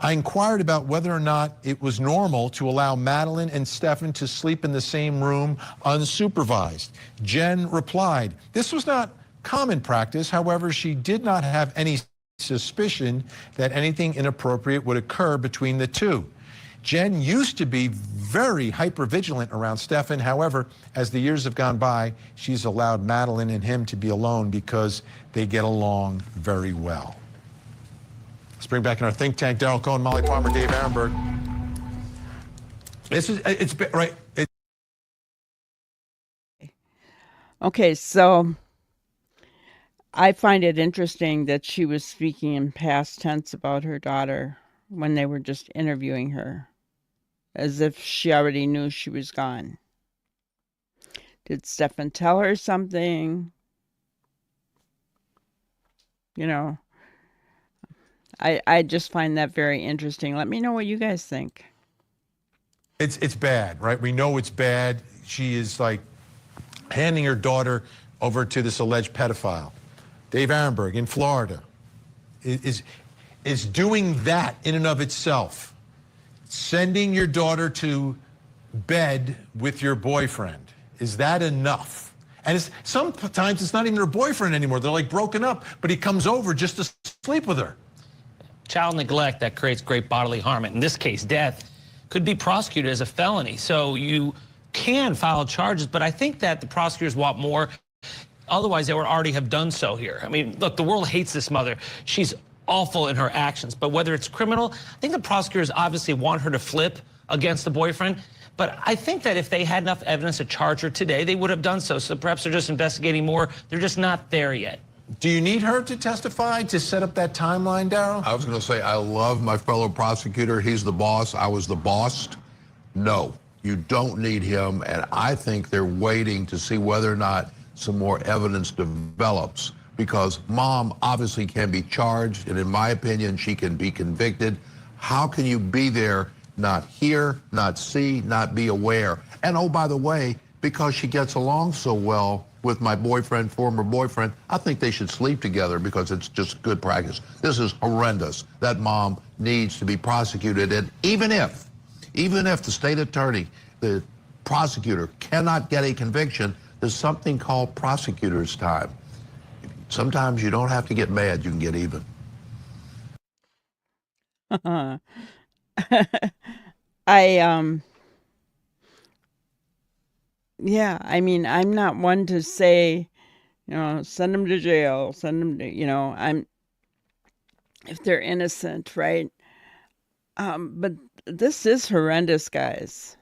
I inquired about whether or not it was normal to allow Madeline and Stephen to sleep in the same room unsupervised. Jen replied, this was not common practice. However, she did not have any suspicion that anything inappropriate would occur between the two. Jen used to be very hypervigilant around Stephen. However, as the years have gone by, she's allowed Madeline and him to be alone because they get along very well. Let's bring back in our think tank, Darrell Cohen, Molly Palmer, Dave Arenberg. It's right. Okay, so I find it interesting that she was speaking in past tense about her daughter when they were just interviewing her, as if she already knew she was gone. Did Stephen tell her something? You know, I just find that very interesting. Let me know what you guys think. It's bad, right? We know it's bad. She is like handing her daughter over to this alleged pedophile. Dave Arenberg in Florida is doing that in and of itself. Sending your daughter to bed with your boyfriend. Is that enough? And sometimes it's not even her boyfriend anymore. They're like broken up, but he comes over just to sleep with her. Child neglect that creates great bodily harm. In this case, death could be prosecuted as a felony. So you can file charges, but I think that the prosecutors want more. Otherwise, they would already have done so here. I mean, look, the world hates this mother. She's awful in her actions, but whether it's criminal, I think the prosecutors obviously want her to flip against the boyfriend. But I think that if they had enough evidence to charge her today, they would have done so. So perhaps they're just investigating more. They're just not there yet. Do you need her to testify to set up that timeline, Darryl? I was going to say, I love my fellow prosecutor. He's the boss. I was the boss. No, you don't need him. And I think they're waiting to see whether or not some more evidence develops, because mom obviously can be charged. And in my opinion, she can be convicted. How can you be there, not hear, not see, not be aware? And oh, by the way, because she gets along so well with my boyfriend, former boyfriend, I think they should sleep together because it's just good practice. This is horrendous. That mom needs to be prosecuted. And even if the state attorney, the prosecutor cannot get a conviction, there's something called prosecutor's time. Sometimes you don't have to get mad, you can get even. Yeah, I mean, I'm not one to say, send them to jail, send them to, if they're innocent, right? But this is horrendous, guys.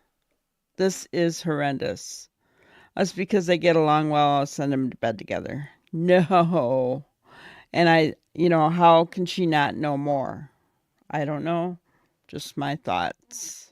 This is horrendous. Us because they get along well, I'll send them to bed together. No. And how can she not know more? I don't know. Just my thoughts.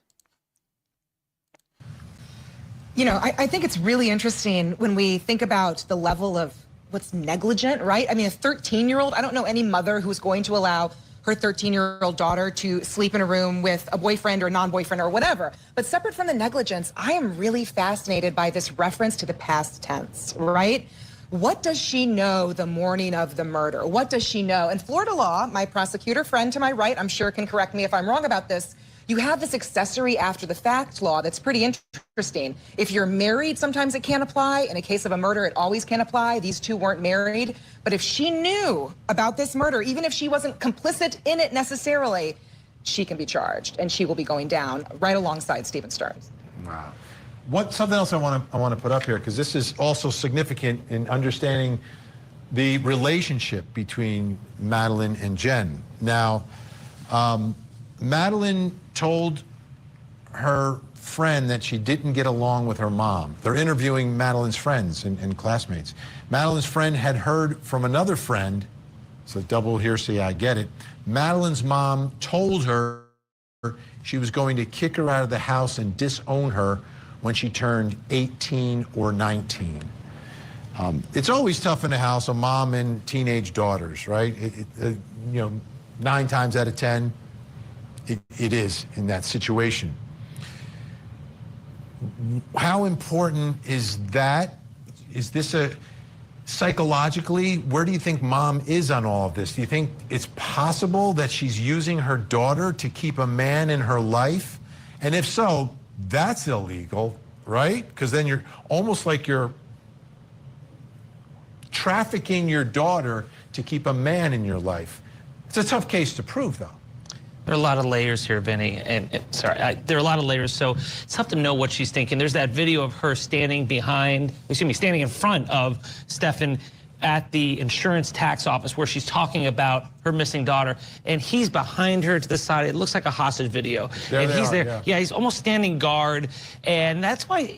I think it's really interesting when we think about the level of what's negligent, right? I mean, a 13-year-old, I don't know any mother who's going to allow her 13-year-old daughter to sleep in a room with a boyfriend or non-boyfriend or whatever. But separate from the negligence, I am really fascinated by this reference to the past tense, right? What does she know the morning of the murder? What does she know? And Florida law, my prosecutor friend to my right, I'm sure can correct me if I'm wrong about this, you have this accessory after the fact law that's pretty interesting. If you're married, sometimes it can't apply. In a case of a murder, it always can apply. These two weren't married. But if she knew about this murder, even if she wasn't complicit in it necessarily, she can be charged, and she will be going down right alongside Stephen Stearns. Wow. Something else I want to put up here, because this is also significant in understanding the relationship between Madeline and Jen. Now, Madeline told her friend that she didn't get along with her mom. They're interviewing Madeline's friends and classmates. Madeline's friend had heard from another friend, so double hearsay, I get it. Madeline's mom told her she was going to kick her out of the house and disown her when she turned 18 or 19. It's always tough in the house, a mom and teenage daughters, right? 9 times out of 10, it is in that situation. How important is that? Is this psychologically, where do you think mom is on all of this? Do you think it's possible that she's using her daughter to keep a man in her life? And if so, that's illegal, right? Because then you're almost like you're trafficking your daughter to keep a man in your life. It's a tough case to prove, though. There are a lot of layers here, Vinny, there are a lot of layers, so it's tough to know what she's thinking. There's that video of her standing in front of Stefan at the insurance tax office where she's talking about her missing daughter, and he's behind her to the side. It looks like a hostage video. And he's there. Yeah, he's almost standing guard. And that's why,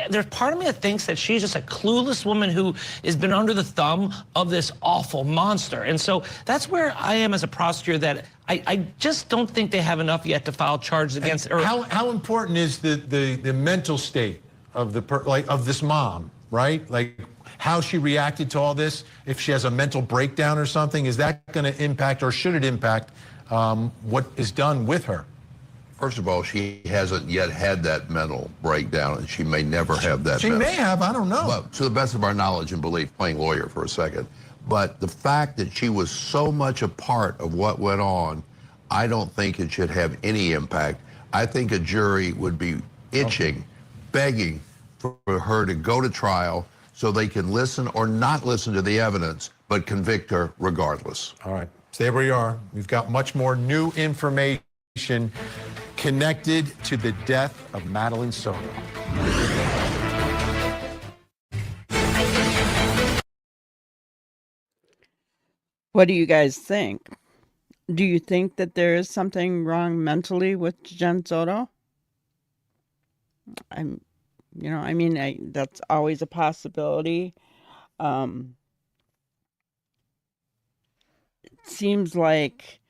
there's part of me that thinks that she's just a clueless woman who has been under the thumb of this awful monster. And so that's where I am as a prosecutor, that I just don't think they have enough yet to file charges against her. How important is the mental state of of this mom, right? Like, how she reacted to all this, if she has a mental breakdown or something, is that going to impact, or should it impact, what is done with her? First of all, she hasn't yet had that mental breakdown, and she may never have that. She may have, I don't know. Well, to the best of our knowledge and belief, playing lawyer for a second. But the fact that she was so much a part of what went on, I don't think it should have any impact. I think a jury would be itching, begging for her to go to trial so they can listen or not listen to the evidence, but convict her regardless. All right, stay where you are. We've got much more new information connected to the death of Madeline Soto. What do you guys think? Do you think that there is something wrong mentally with Jen Soto? That's always a possibility. It seems like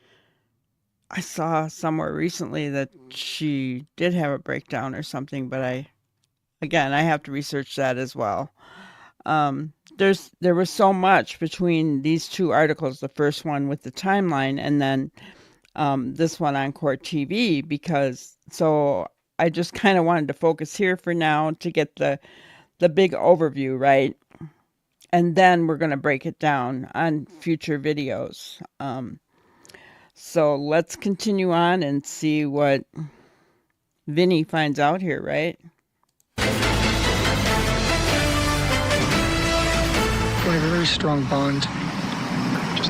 I saw somewhere recently that she did have a breakdown or something, but I have to research that as well. There was so much between these two articles, the first one with the timeline and then this one on Court TV, so I just kind of wanted to focus here for now to get the big overview, right? And then we're going to break it down on future videos. So let's continue on and see what Vinny finds out here, right? We have a very strong bond.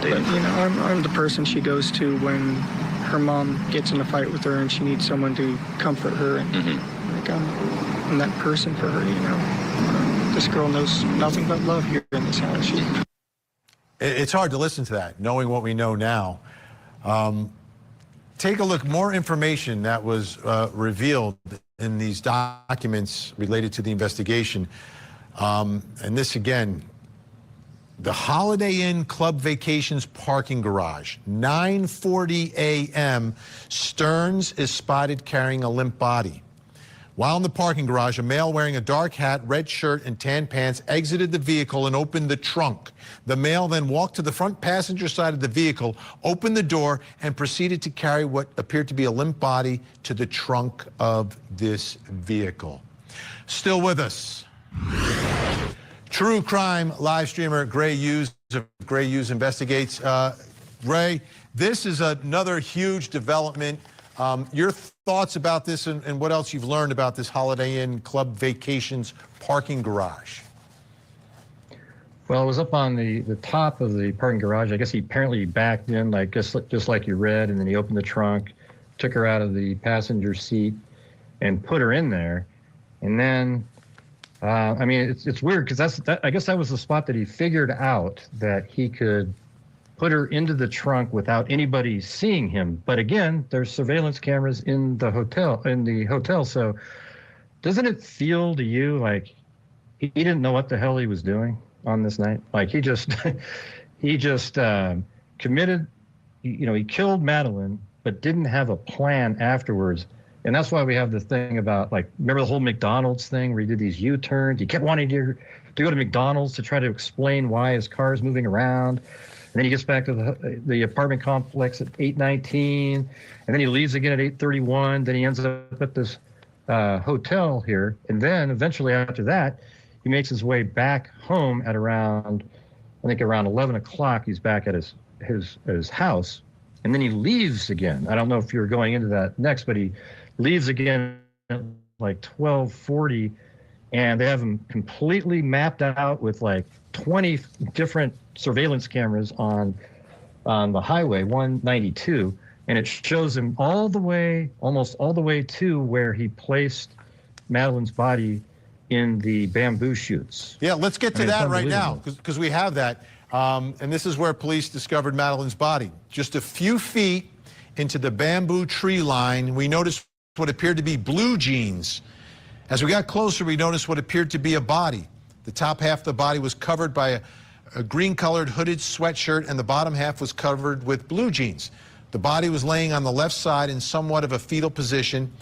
But, I'm the person she goes to when her mom gets in a fight with her and she needs someone to comfort her. And I'm that person for her, This girl knows nothing but love here in this house. It's hard to listen to that, knowing what we know now. Take a look, more information that was revealed in these documents related to the investigation. And this again, the Holiday Inn Club Vacations parking garage, 9:40 a.m., Stearns is spotted carrying a limp body. While in the parking garage, a male wearing a dark hat, red shirt, and tan pants exited the vehicle and opened the trunk. The male then walked to the front passenger side of the vehicle, opened the door, and proceeded to carry what appeared to be a limp body to the trunk of this vehicle. Still with us, true crime live streamer Gray Hughes of Gray Hughes Investigates. Ray, this is another huge development. Your thoughts about this and what else you've learned about this Holiday Inn Club Vacations parking garage? Well, it was up on the top of the parking garage. I guess he apparently backed in, like just like you read, and then he opened the trunk, took her out of the passenger seat, and put her in there. And then, it's weird because I guess that was the spot that he figured out that he could put her into the trunk without anybody seeing him. But again, there's surveillance cameras in the hotel. So doesn't it feel to you like he didn't know what the hell he was doing on this night? Like he just committed, he killed Madeline, but didn't have a plan afterwards. And that's why we have the thing about, like, remember the whole McDonald's thing where he did these U-turns? He kept wanting to go to McDonald's to try to explain why his car is moving around. And then he gets back to the apartment complex at 8:19, and then he leaves again at 8:31. Then he ends up at this hotel here, and then eventually after that, he makes his way back home at around 11 o'clock. He's back at his house, and then he leaves again. I don't know if you're going into that next, but he leaves again at like 12:40, and they have him completely mapped out with like 20 different surveillance cameras on the highway 192, and it shows him almost all the way to where he placed Madeline's body in the bamboo shoots. Yeah, let's get to that right now, because we have that. And this is where police discovered Madeline's body. Just a few feet into the bamboo tree line, we noticed what appeared to be blue jeans. As we got closer, we noticed what appeared to be a body. The top half of the body was covered by a green-colored hooded sweatshirt, and the bottom half was covered with blue jeans. The body was laying on the left side in somewhat of a fetal position.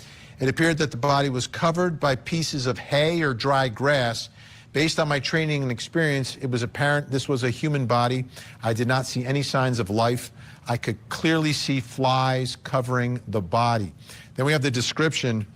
It appeared that the body was covered by pieces of hay or dry grass. Based on my training and experience, it was apparent this was a human body. I did not see any signs of life. I could clearly see flies covering the body. Then we have the description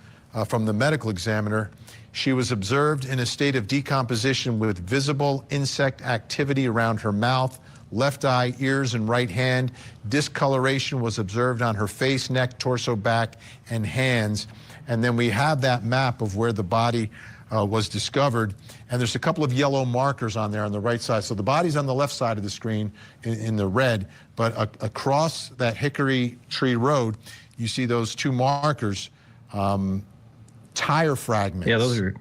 from the medical examiner. She was observed in a state of decomposition with visible insect activity around her mouth, left eye, ears, and right hand. Discoloration was observed on her face, neck, torso, back, and hands. And then we have that map of where the body was discovered. And there's a couple of yellow markers on there on the right side. So the body's on the left side of the screen in the red, but across that Hickory Tree Road, you see those two markers, tire fragments. Yeah, those are,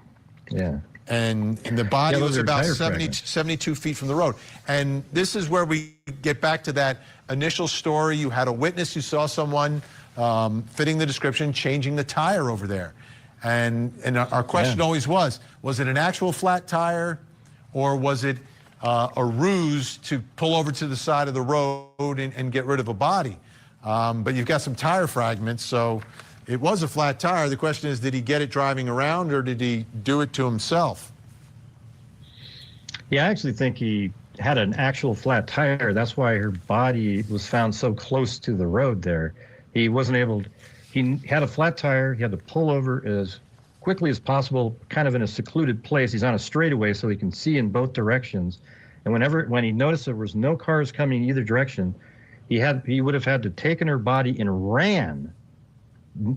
yeah. And the body was about 72 feet from the road. And this is where we get back to that initial story. You had a witness who saw someone fitting the description, changing the tire over there. And our question always was it an actual flat tire, or was it a ruse to pull over to the side of the road and get rid of a body? But you've got some tire fragments, so it was a flat tire. The question is, did he get it driving around, or did he do it to himself? Yeah, I actually think he had an actual flat tire. That's why her body was found so close to the road there. He wasn't able to, he had a flat tire. He had to pull over as quickly as possible, kind of in a secluded place. He's on a straightaway so he can see in both directions. And when he noticed there was no cars coming either direction, he would have had to taken her body and ran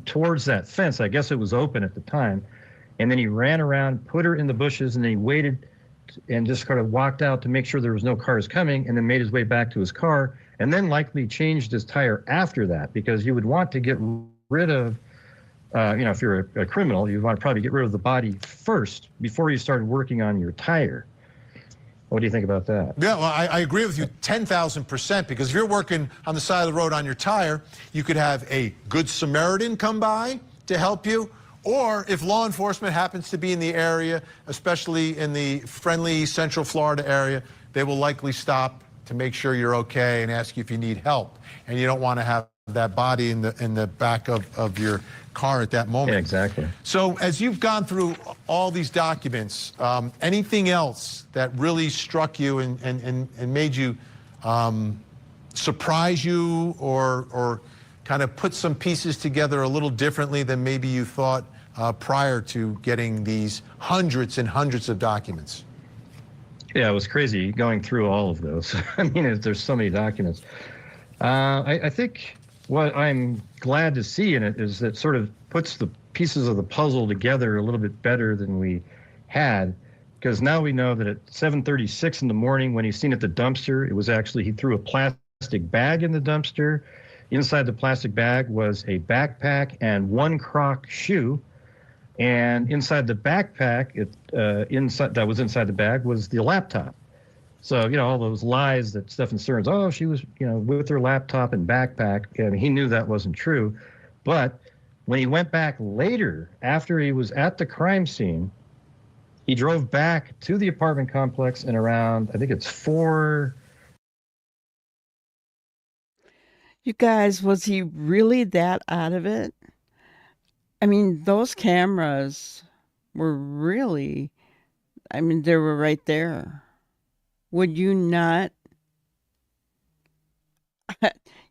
towards that fence. I guess it was open at the time. And then he ran around, put her in the bushes, and then he waited and just kind of walked out to make sure there was no cars coming, and then made his way back to his car, and then likely changed his tire after that, because you would want to get rid of, if you're a criminal, you want to probably get rid of the body first before you started working on your tire. What do you think about that? Yeah, well, I agree with you 10,000%, because if you're working on the side of the road on your tire, you could have a good Samaritan come by to help you, or if law enforcement happens to be in the area, especially in the friendly Central Florida area, they will likely stop to make sure you're okay and ask you if you need help. And you don't want to have that body in the back of your car at that moment. Yeah, exactly. So as you've gone through all these documents, anything else that really struck you and made you surprise you, or kind of put some pieces together a little differently than maybe you thought prior to getting these hundreds and hundreds of documents? Yeah, it was crazy going through all of those. I mean, there's so many documents. I think what I'm glad to see in it is that sort of puts the pieces of the puzzle together a little bit better than we had, because now we know that at 7:36 in the morning, when he's seen at the dumpster, it was actually, he threw a plastic bag in the dumpster. Inside the plastic bag was a backpack and one Croc shoe. And inside the backpack, that was inside the bag, was the laptop. So, all those lies that Stephen Stearns, she was, with her laptop and backpack, and he knew that wasn't true. But when he went back later, after he was at the crime scene, he drove back to the apartment complex, and around, I think it's 4. You guys, was he really that out of it? I mean, those cameras were really, they were right there. Would you not?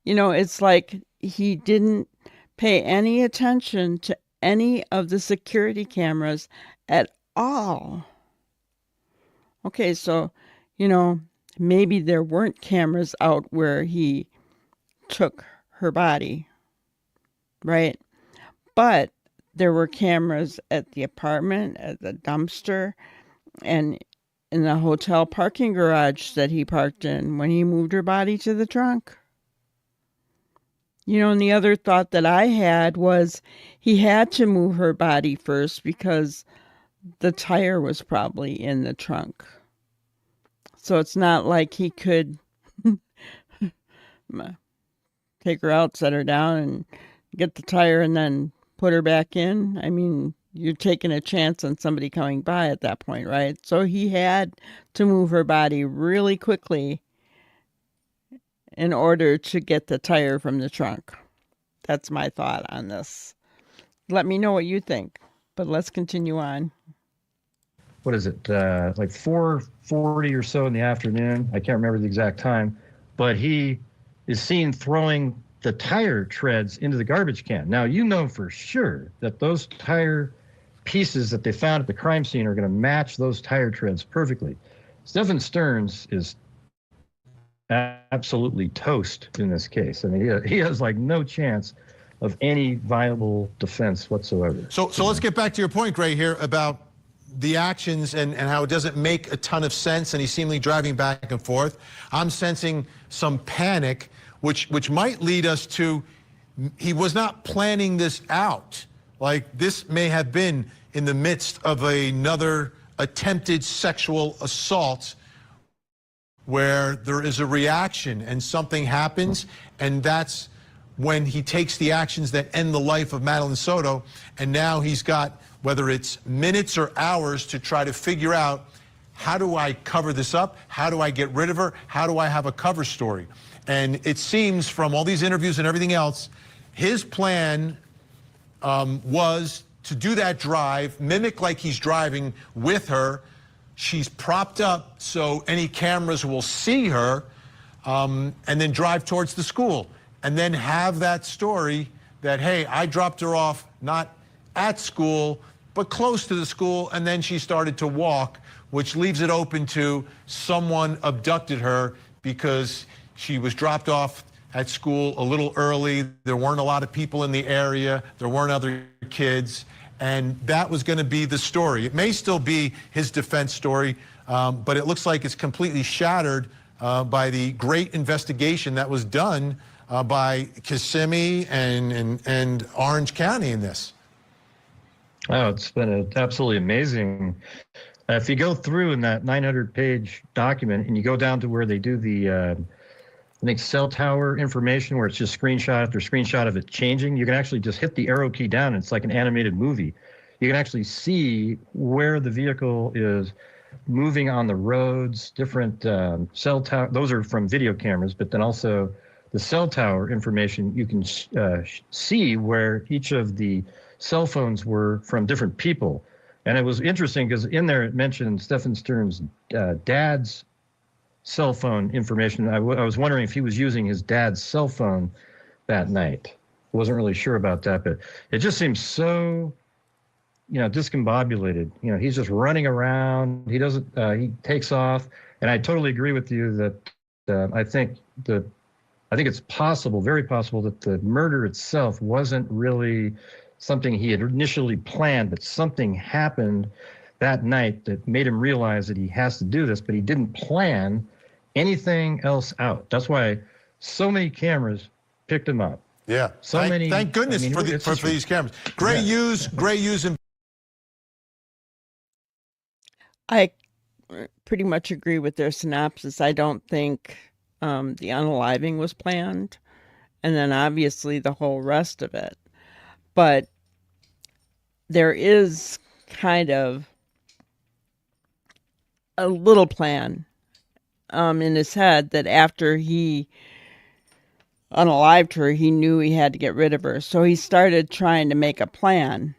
It's like he didn't pay any attention to any of the security cameras at all. Okay, so, maybe there weren't cameras out where he took her body, right? But there were cameras at the apartment, at the dumpster, and in the hotel parking garage that he parked in when he moved her body to the trunk. And the other thought that I had was he had to move her body first because the tire was probably in the trunk. So it's not like he could take her out, set her down, and get the tire and then put her back in. You're taking a chance on somebody coming by at that point, right? So he had to move her body really quickly in order to get the tire from the trunk. That's my thought on this. Let me know what you think, but let's continue on. what is it, like 4:40 or so in the afternoon. I can't remember the exact time, but he is seen throwing the tire treads into the garbage can. Now, you know for sure that those tire pieces that they found at the crime scene are going to match those tire treads perfectly. Stephen Stearns is absolutely toast in this case. I mean, he has like no chance of any viable defense whatsoever. So let's get back to your point, Gray, here about the actions and how it doesn't make a ton of sense, and he's seemingly driving back and forth. I'm sensing some panic, which might lead us to he was not planning this out. Like, this may have been in the midst of another attempted sexual assault where there is a reaction and something happens, and that's when he takes the actions that end the life of Madeline Soto, and now he's got, whether it's minutes or hours, to try to figure out, how do I cover this up? How do I get rid of her? How do I have a cover story? And it seems from all these interviews and everything else, his plan was to do that drive, mimic like he's driving with her. She's propped up so any cameras will see her, and then drive towards the school. And then have that story that, hey, I dropped her off not at school, but close to the school, and then she started to walk, which leaves it open to someone abducted her because she was dropped off at school a little early. There weren't a lot of people in the area. There weren't other kids. And that was going to be the story. It may still be his defense story, but it looks like it's completely shattered by the great investigation that was done by Kissimmee and Orange County in this. Oh, it's been absolutely amazing. If you go through in that 900-page document and you go down to where they do the, I think, cell tower information, where it's just screenshot after screenshot of it changing, you can actually just hit the arrow key down, and it's like an animated movie. You can actually see where the vehicle is moving on the roads, different cell tower. Those are from video cameras, but then also the cell tower information, you can see where each of the cell phones were from different people. And it was interesting because in there it mentioned Stephen Stearns' dad's cell phone information. I was wondering if he was using his dad's cell phone that night. I wasn't really sure about that, but it just seems so, discombobulated. He's just running around. He doesn't, he takes off. And I totally agree with you that I think it's possible, very possible, that the murder itself wasn't really something he had initially planned, but something happened that night that made him realize that he has to do this, but he didn't plan anything else out. That's why so many cameras picked him up. Yeah. Thank goodness for these cameras. Gray Hughes and I pretty much agree with their synopsis. I don't think the unaliving was planned, and then obviously the whole rest of it. But there is kind of a little plan in his head that after he unalived her, he knew he had to get rid of her. So he started trying to make a plan.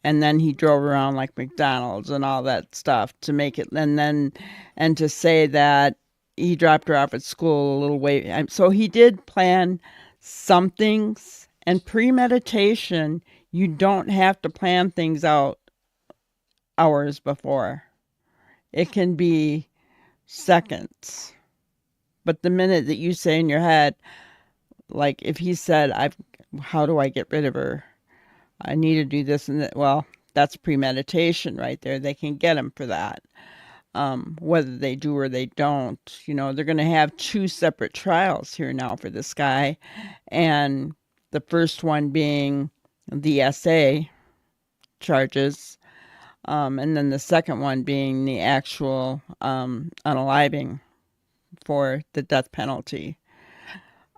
And then he drove around like McDonald's and all that stuff to make it. And to say that he dropped her off at school a little way. So he did plan some things. And premeditation, you don't have to plan things out hours before. It can be seconds. But the minute that you say in your head, like if he said, how do I get rid of her? I need to do this and that. Well, that's premeditation right there. They can get him for that. Whether they do or they don't, they're going to have 2 separate trials here now for this guy. And the first one being the SA charges. And then the second one being the actual unaliving for the death penalty.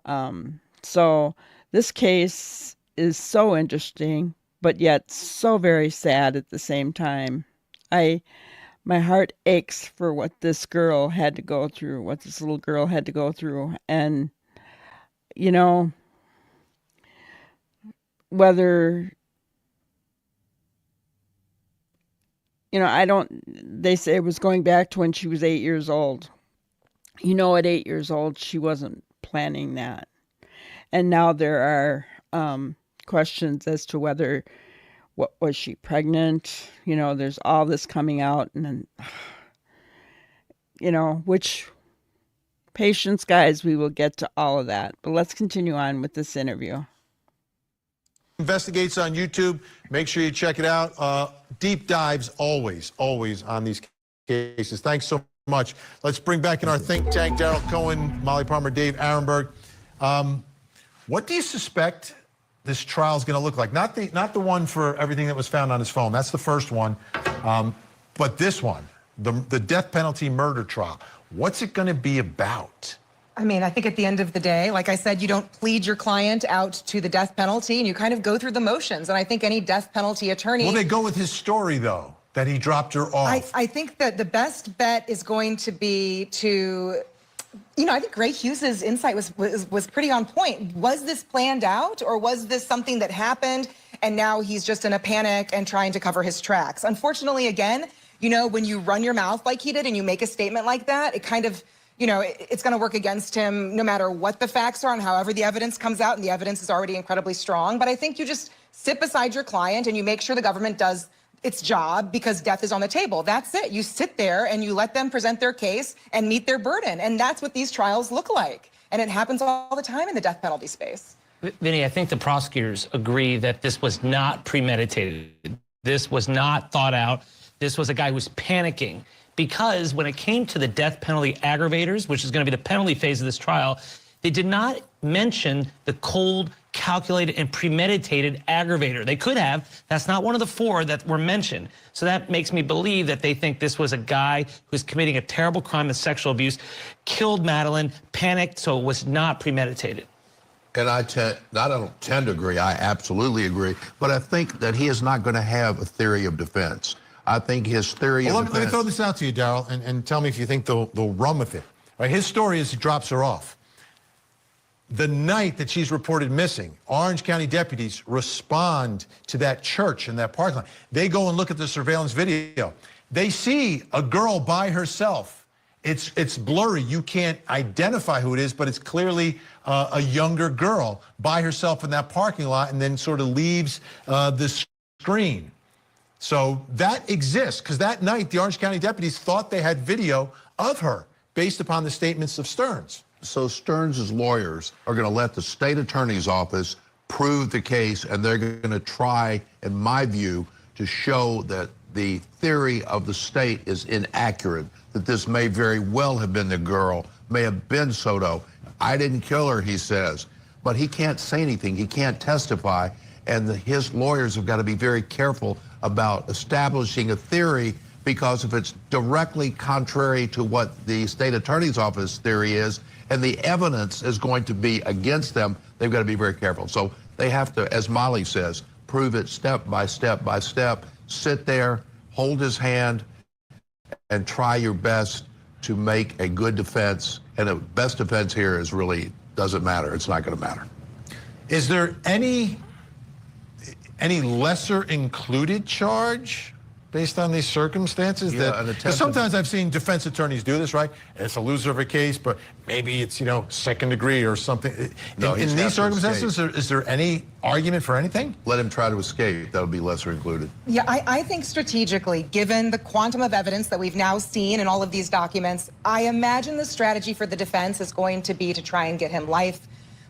So this case is so interesting, but yet so very sad at the same time. My heart aches for what this girl had to go through, what this little girl had to go through. And, whether they say it was going back to when she was 8 years old. At 8 years old, she wasn't planning that. And now there are questions as to whether, was she pregnant? There's all this coming out. And then, which, patience, guys, we will get to all of that. But let's continue on with this interview. Investigates on YouTube. Make sure you check it out. Deep dives always on these cases. Thanks so much. Let's bring back in our think tank, Daryl Cohen, Molly Palmer, Dave Arenberg. What do you suspect this trial is going to look like? Not the one for everything that was found on his phone. That's the first one. But this one, the death penalty murder trial. What's it going to be about? I mean, I think at the end of the day, like I said, you don't plead your client out to the death penalty, and you kind of go through the motions. And I think any death penalty attorney... Will they go with his story, though, that he dropped her off? I think that the best bet is going to be to... I think Gray Hughes's insight was pretty on point. Was this planned out, or was this something that happened, and now he's just in a panic and trying to cover his tracks? Unfortunately, again, when you run your mouth like he did and you make a statement like that, it kind of... it's going to work against him no matter what the facts are and however the evidence comes out, and the evidence is already incredibly strong. But I think you just sit beside your client and you make sure the government does its job because death is on the table. That's it. You sit there and you let them present their case and meet their burden. And that's what these trials look like. And it happens all the time in the death penalty space. Vinny, I think the prosecutors agree that this was not premeditated. This was not thought out. This was a guy who was panicking. Because when it came to the death penalty aggravators, which is going to be the penalty phase of this trial, they did not mention the cold, calculated, and premeditated aggravator. They could have. That's not one of the four that were mentioned. So that makes me believe that they think this was a guy who's committing a terrible crime of sexual abuse, killed Madeline, panicked, so it was not premeditated. And I don't tend to agree. I absolutely agree. But I think that he is not going to have a theory of defense. I think his theory of defense... Let me throw this out to you, Daryl, and tell me if you think they'll run with it. Right, his story is he drops her off. The night that she's reported missing, Orange County deputies respond to that church in that parking lot. They go and look at the surveillance video. They see a girl by herself. It's blurry. You can't identify who it is, but it's clearly a younger girl by herself in that parking lot, and then sort of leaves the screen. So that exists, because that night the Orange County deputies thought they had video of her based upon the statements of Stearns. So Stearns' lawyers are going to let the state attorney's office prove the case, and they're going to try, in my view, to show that the theory of the state is inaccurate, that this may very well have been the girl, may have been Soto. I didn't kill her, he says, but he can't say anything. He can't testify, and his lawyers have got to be very careful about establishing a theory, because if it's directly contrary to what the state attorney's office theory is, and the evidence is going to be against them, they've got to be very careful. So they have to, as Molly says, prove it step by step by step, sit there, hold his hand, and try your best to make a good defense. And the best defense here is really, doesn't matter. It's not going to matter. Is there any lesser included charge based on these circumstances? Yeah, because sometimes I've seen defense attorneys do this, right? It's a loser of a case, but maybe it's, second degree or something. No, in these circumstances, is there any argument for anything? Let him try to escape. That'll be lesser included. Yeah, I think strategically, given the quantum of evidence that we've now seen in all of these documents, I imagine the strategy for the defense is going to be to try and get him life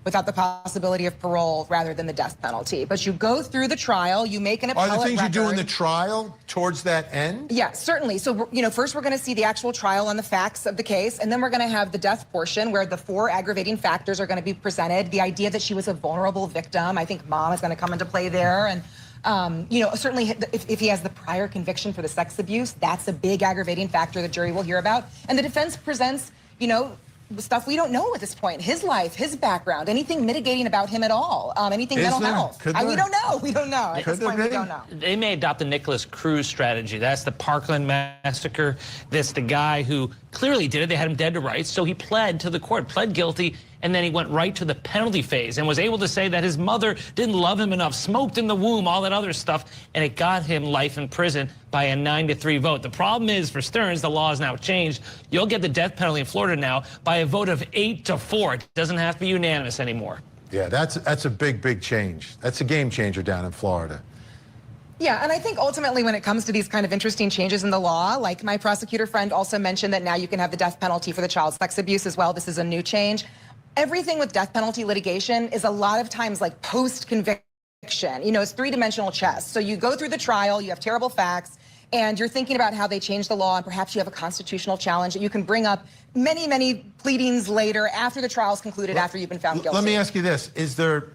without the possibility of parole rather than the death penalty. But you go through the trial, you make an appellate record. Are the things you do in the trial towards that end? Yeah, certainly. So, first we're going to see the actual trial on the facts of the case, and then we're going to have the death portion where the 4 aggravating factors are going to be presented. The idea that she was a vulnerable victim, I think mom is going to come into play there. And, certainly if he has the prior conviction for the sex abuse, that's a big aggravating factor the jury will hear about. And the defense presents, stuff we don't know at this point. His life, his background, anything mitigating about him at all, anything mental health. We don't know. We don't know. At this point, we don't know. They may adopt the Nicholas Cruz strategy. That's the Parkland massacre. That's the guy who clearly did it. They had him dead to rights. So he pled to the court, pled guilty, and then he went right to the penalty phase and was able to say that his mother didn't love him enough, smoked in the womb, all that other stuff, and it got him life in prison by a 9-3 vote. The problem is for Stearns, the law has now changed. You'll get the death penalty in Florida now by a vote of 8-4. It doesn't have to be unanimous anymore. Yeah, that's a big change. That's a game changer down in Florida. Yeah, and I think ultimately when it comes to these kind of interesting changes in the law, like my prosecutor friend also mentioned that now you can have the death penalty for the child sex abuse as well. This is a new change. Everything with death penalty litigation is a lot of times like post-conviction. You know, it's three-dimensional chess. So you go through the trial, you have terrible facts, and you're thinking about how they changed the law, and perhaps you have a constitutional challenge that you can bring up many pleadings later after the trial's concluded, after you've been found guilty. Let me ask you this. Is there,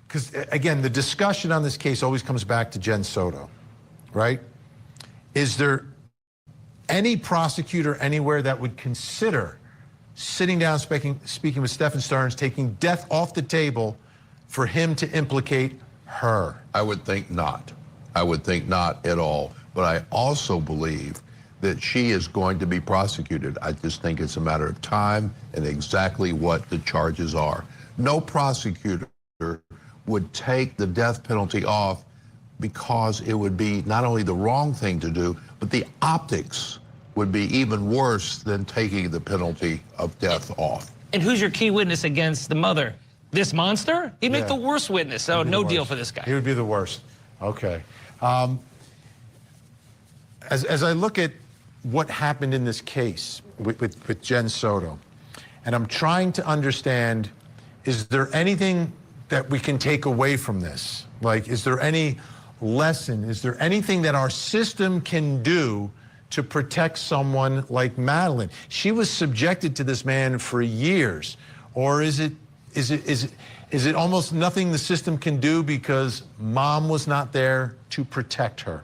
because again, the discussion on this case always comes back to Jen Soto, right? Is there any prosecutor anywhere that would consider sitting down speaking with Stephen Stearns, taking death off the table for him to implicate her? I would think not. I would think not at all. But I also believe that she is going to be prosecuted. I just think it's a matter of time and exactly what the charges are. No prosecutor would take the death penalty off because it would be not only the wrong thing to do, but the optics would be even worse than taking the penalty of death off. And who's your key witness against the mother? This monster? He'd make the worst witness, so no deal for this guy. He would be the worst. Okay. As I look at what happened in this case with Jen Soto, and I'm trying to understand, is there anything that we can take away from this? Like, is there any lesson? Is there anything that our system can do to protect someone like Madeline? She was subjected to this man for years. Or is it almost nothing the system can do because mom was not there to protect her?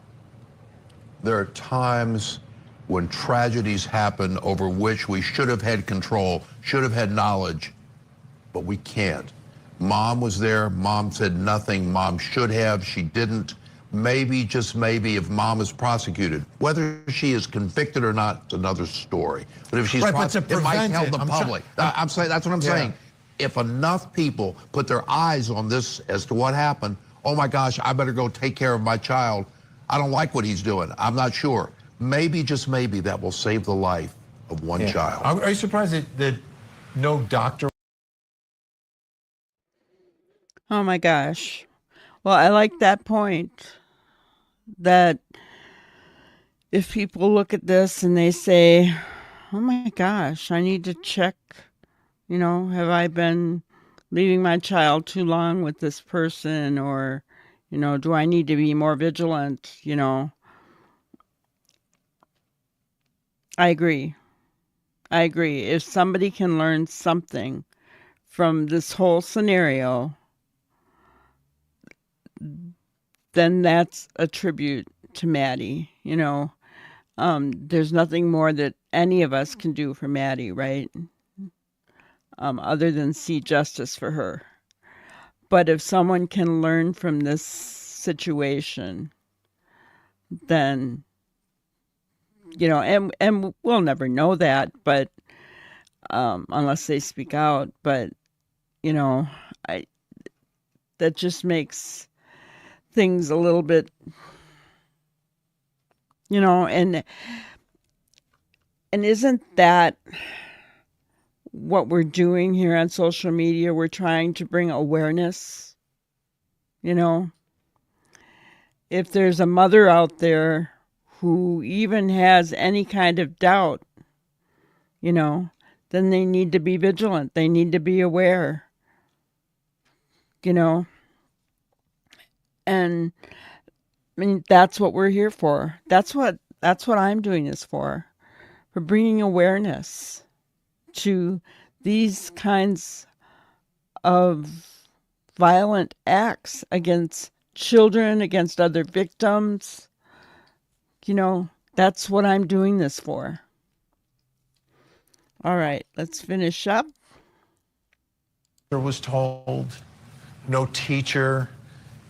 There are times when tragedies happen over which we should have had control, should have had knowledge, but we can't. Mom was there. Mom said nothing. Mom should have. She didn't. Maybe, just maybe, if mom is prosecuted, whether she is convicted or not, it's another story. But if she's prosecuted, it might tell the public. I'm saying, that's what I'm saying. If enough people put their eyes on this as to what happened, oh my gosh, I better go take care of my child. I don't like what he's doing. I'm not sure. Maybe, just maybe, that will save the life of one child. Are you surprised that no doctor? Oh my gosh. Well, I like that point, that if people look at this and they say, oh my gosh, I need to check, you know, have I been leaving my child too long with this person, or, you know, do I need to be more vigilant, you know? I agree. If somebody can learn something from this whole scenario, then that's a tribute to Maddie, you know. There's nothing more that any of us can do for Maddie, right? Other than see justice for her. But if someone can learn from this situation, then, you know, and we'll never know that, but unless they speak out, but, you know, that just makes things a little bit, you know, and isn't that what we're doing here on social media? We're trying to bring awareness, you know. If there's a mother out there who even has any kind of doubt, you know, then they need to be vigilant. They need to be aware, you know. And I mean, that's what we're here for. That's what I'm doing this for bringing awareness to these kinds of violent acts against children, against other victims. You know, that's what I'm doing this for. All right, let's finish up. Was told, no teacher,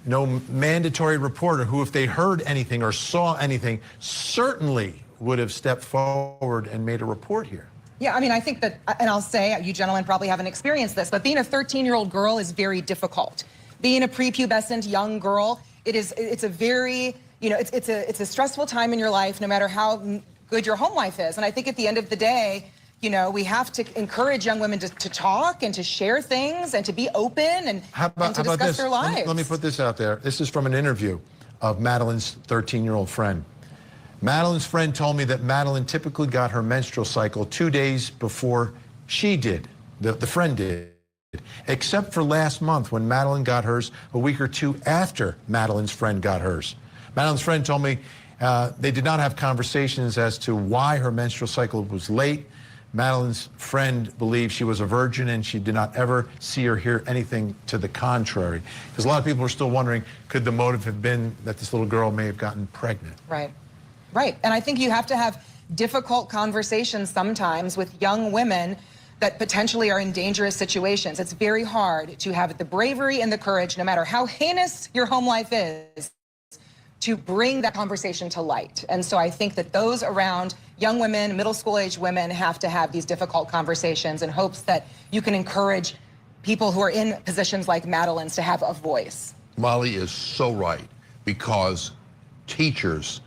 no mandatory reporter who, if they heard anything or saw anything, certainly would have stepped forward and made a report here. Yeah, I mean, I think that, and I'll say, you gentlemen probably haven't experienced this, but being a 13-year-old girl is very difficult. Being a prepubescent young girl, it's a very, it's a stressful time in your life, no matter how good your home life is. And I think at the end of the day, we have to encourage young women to talk and to share things and to be open and to discuss their lives. Let me put this out there. This is from an interview of Madeline's 13-year-old friend. Madeline's friend told me that Madeline typically got her menstrual cycle 2 days before she did, the friend did, except for last month when Madeline got hers a week or two after Madeline's friend got hers. Madeline's friend told me they did not have conversations as to why her menstrual cycle was late. Madeline's friend believed she was a virgin and she did not ever see or hear anything to the contrary. Because a lot of people are still wondering, could the motive have been that this little girl may have gotten pregnant? Right. Right. And I think you have to have difficult conversations sometimes with young women that potentially are in dangerous situations. It's very hard to have the bravery and the courage, no matter how heinous your home life is, to bring that conversation to light. And so I think that those around young women, middle school age women, have to have these difficult conversations in hopes that you can encourage people who are in positions like Madeline's to have a voice. Molly is so right, because teachers,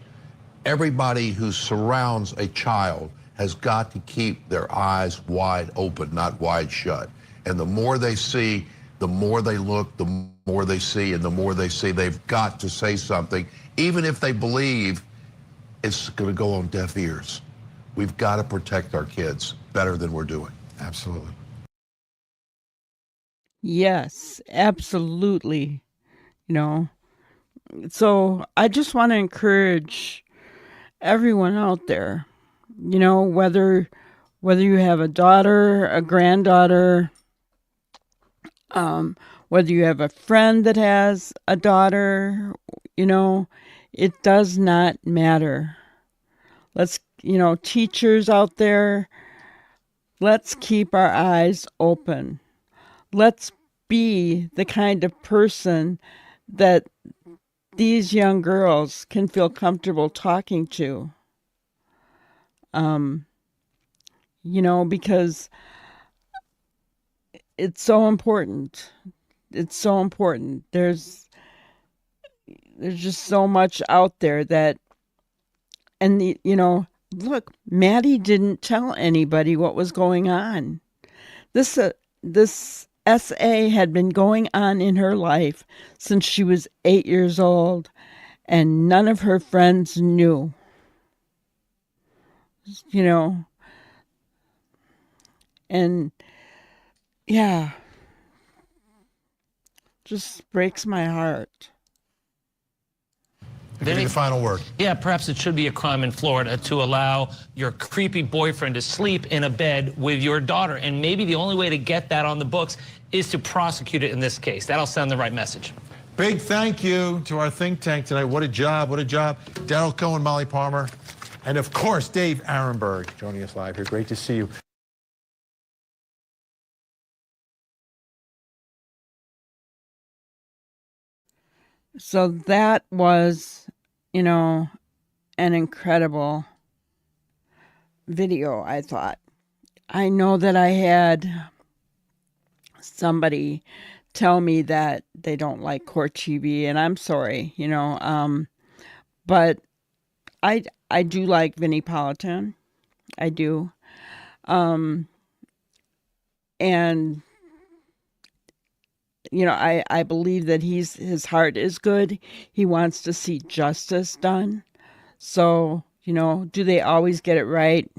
everybody who surrounds a child has got to keep their eyes wide open, not wide shut. And the more they see, the more they look, the more they see, and the more they see, they've got to say something, even if they believe it's going to go on deaf ears. We've got to protect our kids better than we're doing. Absolutely. Yes, absolutely. So I just want to encourage everyone out there, whether you have a daughter, a granddaughter, whether you have a friend that has a daughter, it does not matter. Let's, teachers out there, let's keep our eyes open. Let's be the kind of person that these young girls can feel comfortable talking to. Because it's so important. It's so important. There's just so much out there that, and look, Maddie didn't tell anybody what was going on. This SA had been going on in her life since she was 8 years old, and none of her friends knew. And yeah, just breaks my heart. Give me the final word. Yeah, perhaps it should be a crime in Florida to allow your creepy boyfriend to sleep in a bed with your daughter. And maybe the only way to get that on the books is to prosecute it in this case. That'll send the right message. Big thank you to our think tank tonight. What a job, what a job. Daryl Cohen, Molly Palmer, and of course, Dave Arenberg joining us live here. Great to see you. So that was, an incredible video, I thought. I know that I had somebody tell me that they don't like court TV, and I'm sorry, but I do like Vinnie Politan. I do. And I believe that his heart is good. He wants to see justice done. So, do they always get it right?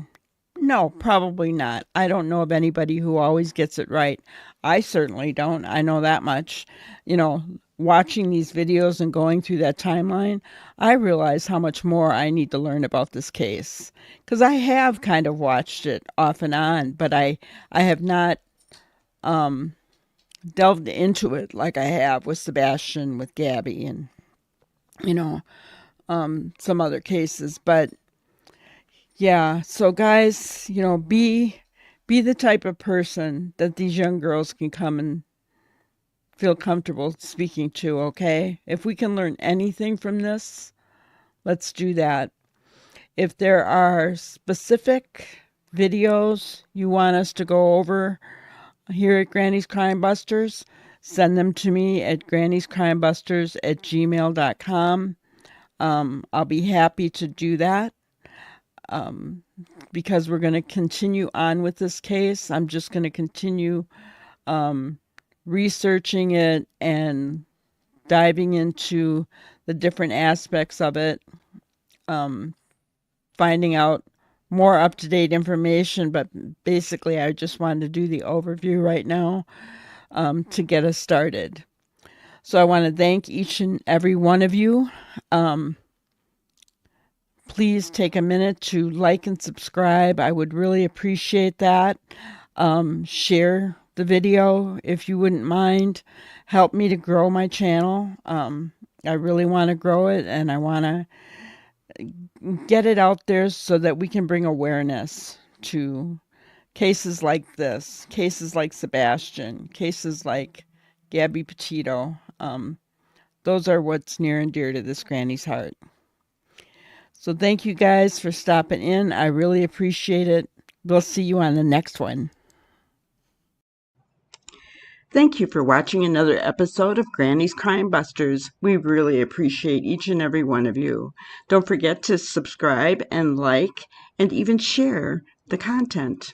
No, probably not. I don't know of anybody who always gets it right. I certainly don't. I know that much. Watching these videos and going through that timeline, I realize how much more I need to learn about this case. Because I have kind of watched it off and on, but I have not delved into it like I have with Sebastian, with Gabby, and some other cases. But yeah, so guys, be the type of person that these young girls can come and feel comfortable speaking to, okay? If we can learn anything from this, let's do that. If there are specific videos you want us to go over here at Granny's Crime Busters, send them to me at granny'scrimebusters@gmail.com. I'll be happy to do that because we're going to continue on with this case. I'm just going to continue researching it and diving into the different aspects of it, finding out more up-to-date information, but basically I just wanted to do the overview right now to get us started. So I want to thank each and every one of you. Please take a minute to like and subscribe. I would really appreciate that. Share the video if you wouldn't mind. Help me to grow my channel. I really want to grow it, and I want to get it out there so that we can bring awareness to cases like this, cases like Sebastian, cases like Gabby Petito. Those are what's near and dear to this granny's heart. So thank you guys for stopping in. I really appreciate it. We'll see you on the next one. Thank you for watching another episode of Granny's Crime Busters. We really appreciate each and every one of you. Don't forget to subscribe and like and even share the content.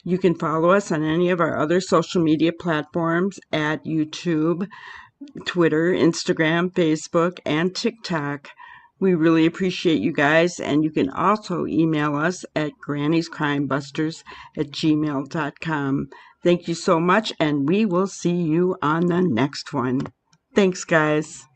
You can follow us on any of our other social media platforms at YouTube, Twitter, Instagram, Facebook, and TikTok. We really appreciate you guys, and you can also email us at granny'scrimebusters@gmail.com. Thank you so much, and we will see you on the next one. Thanks, guys.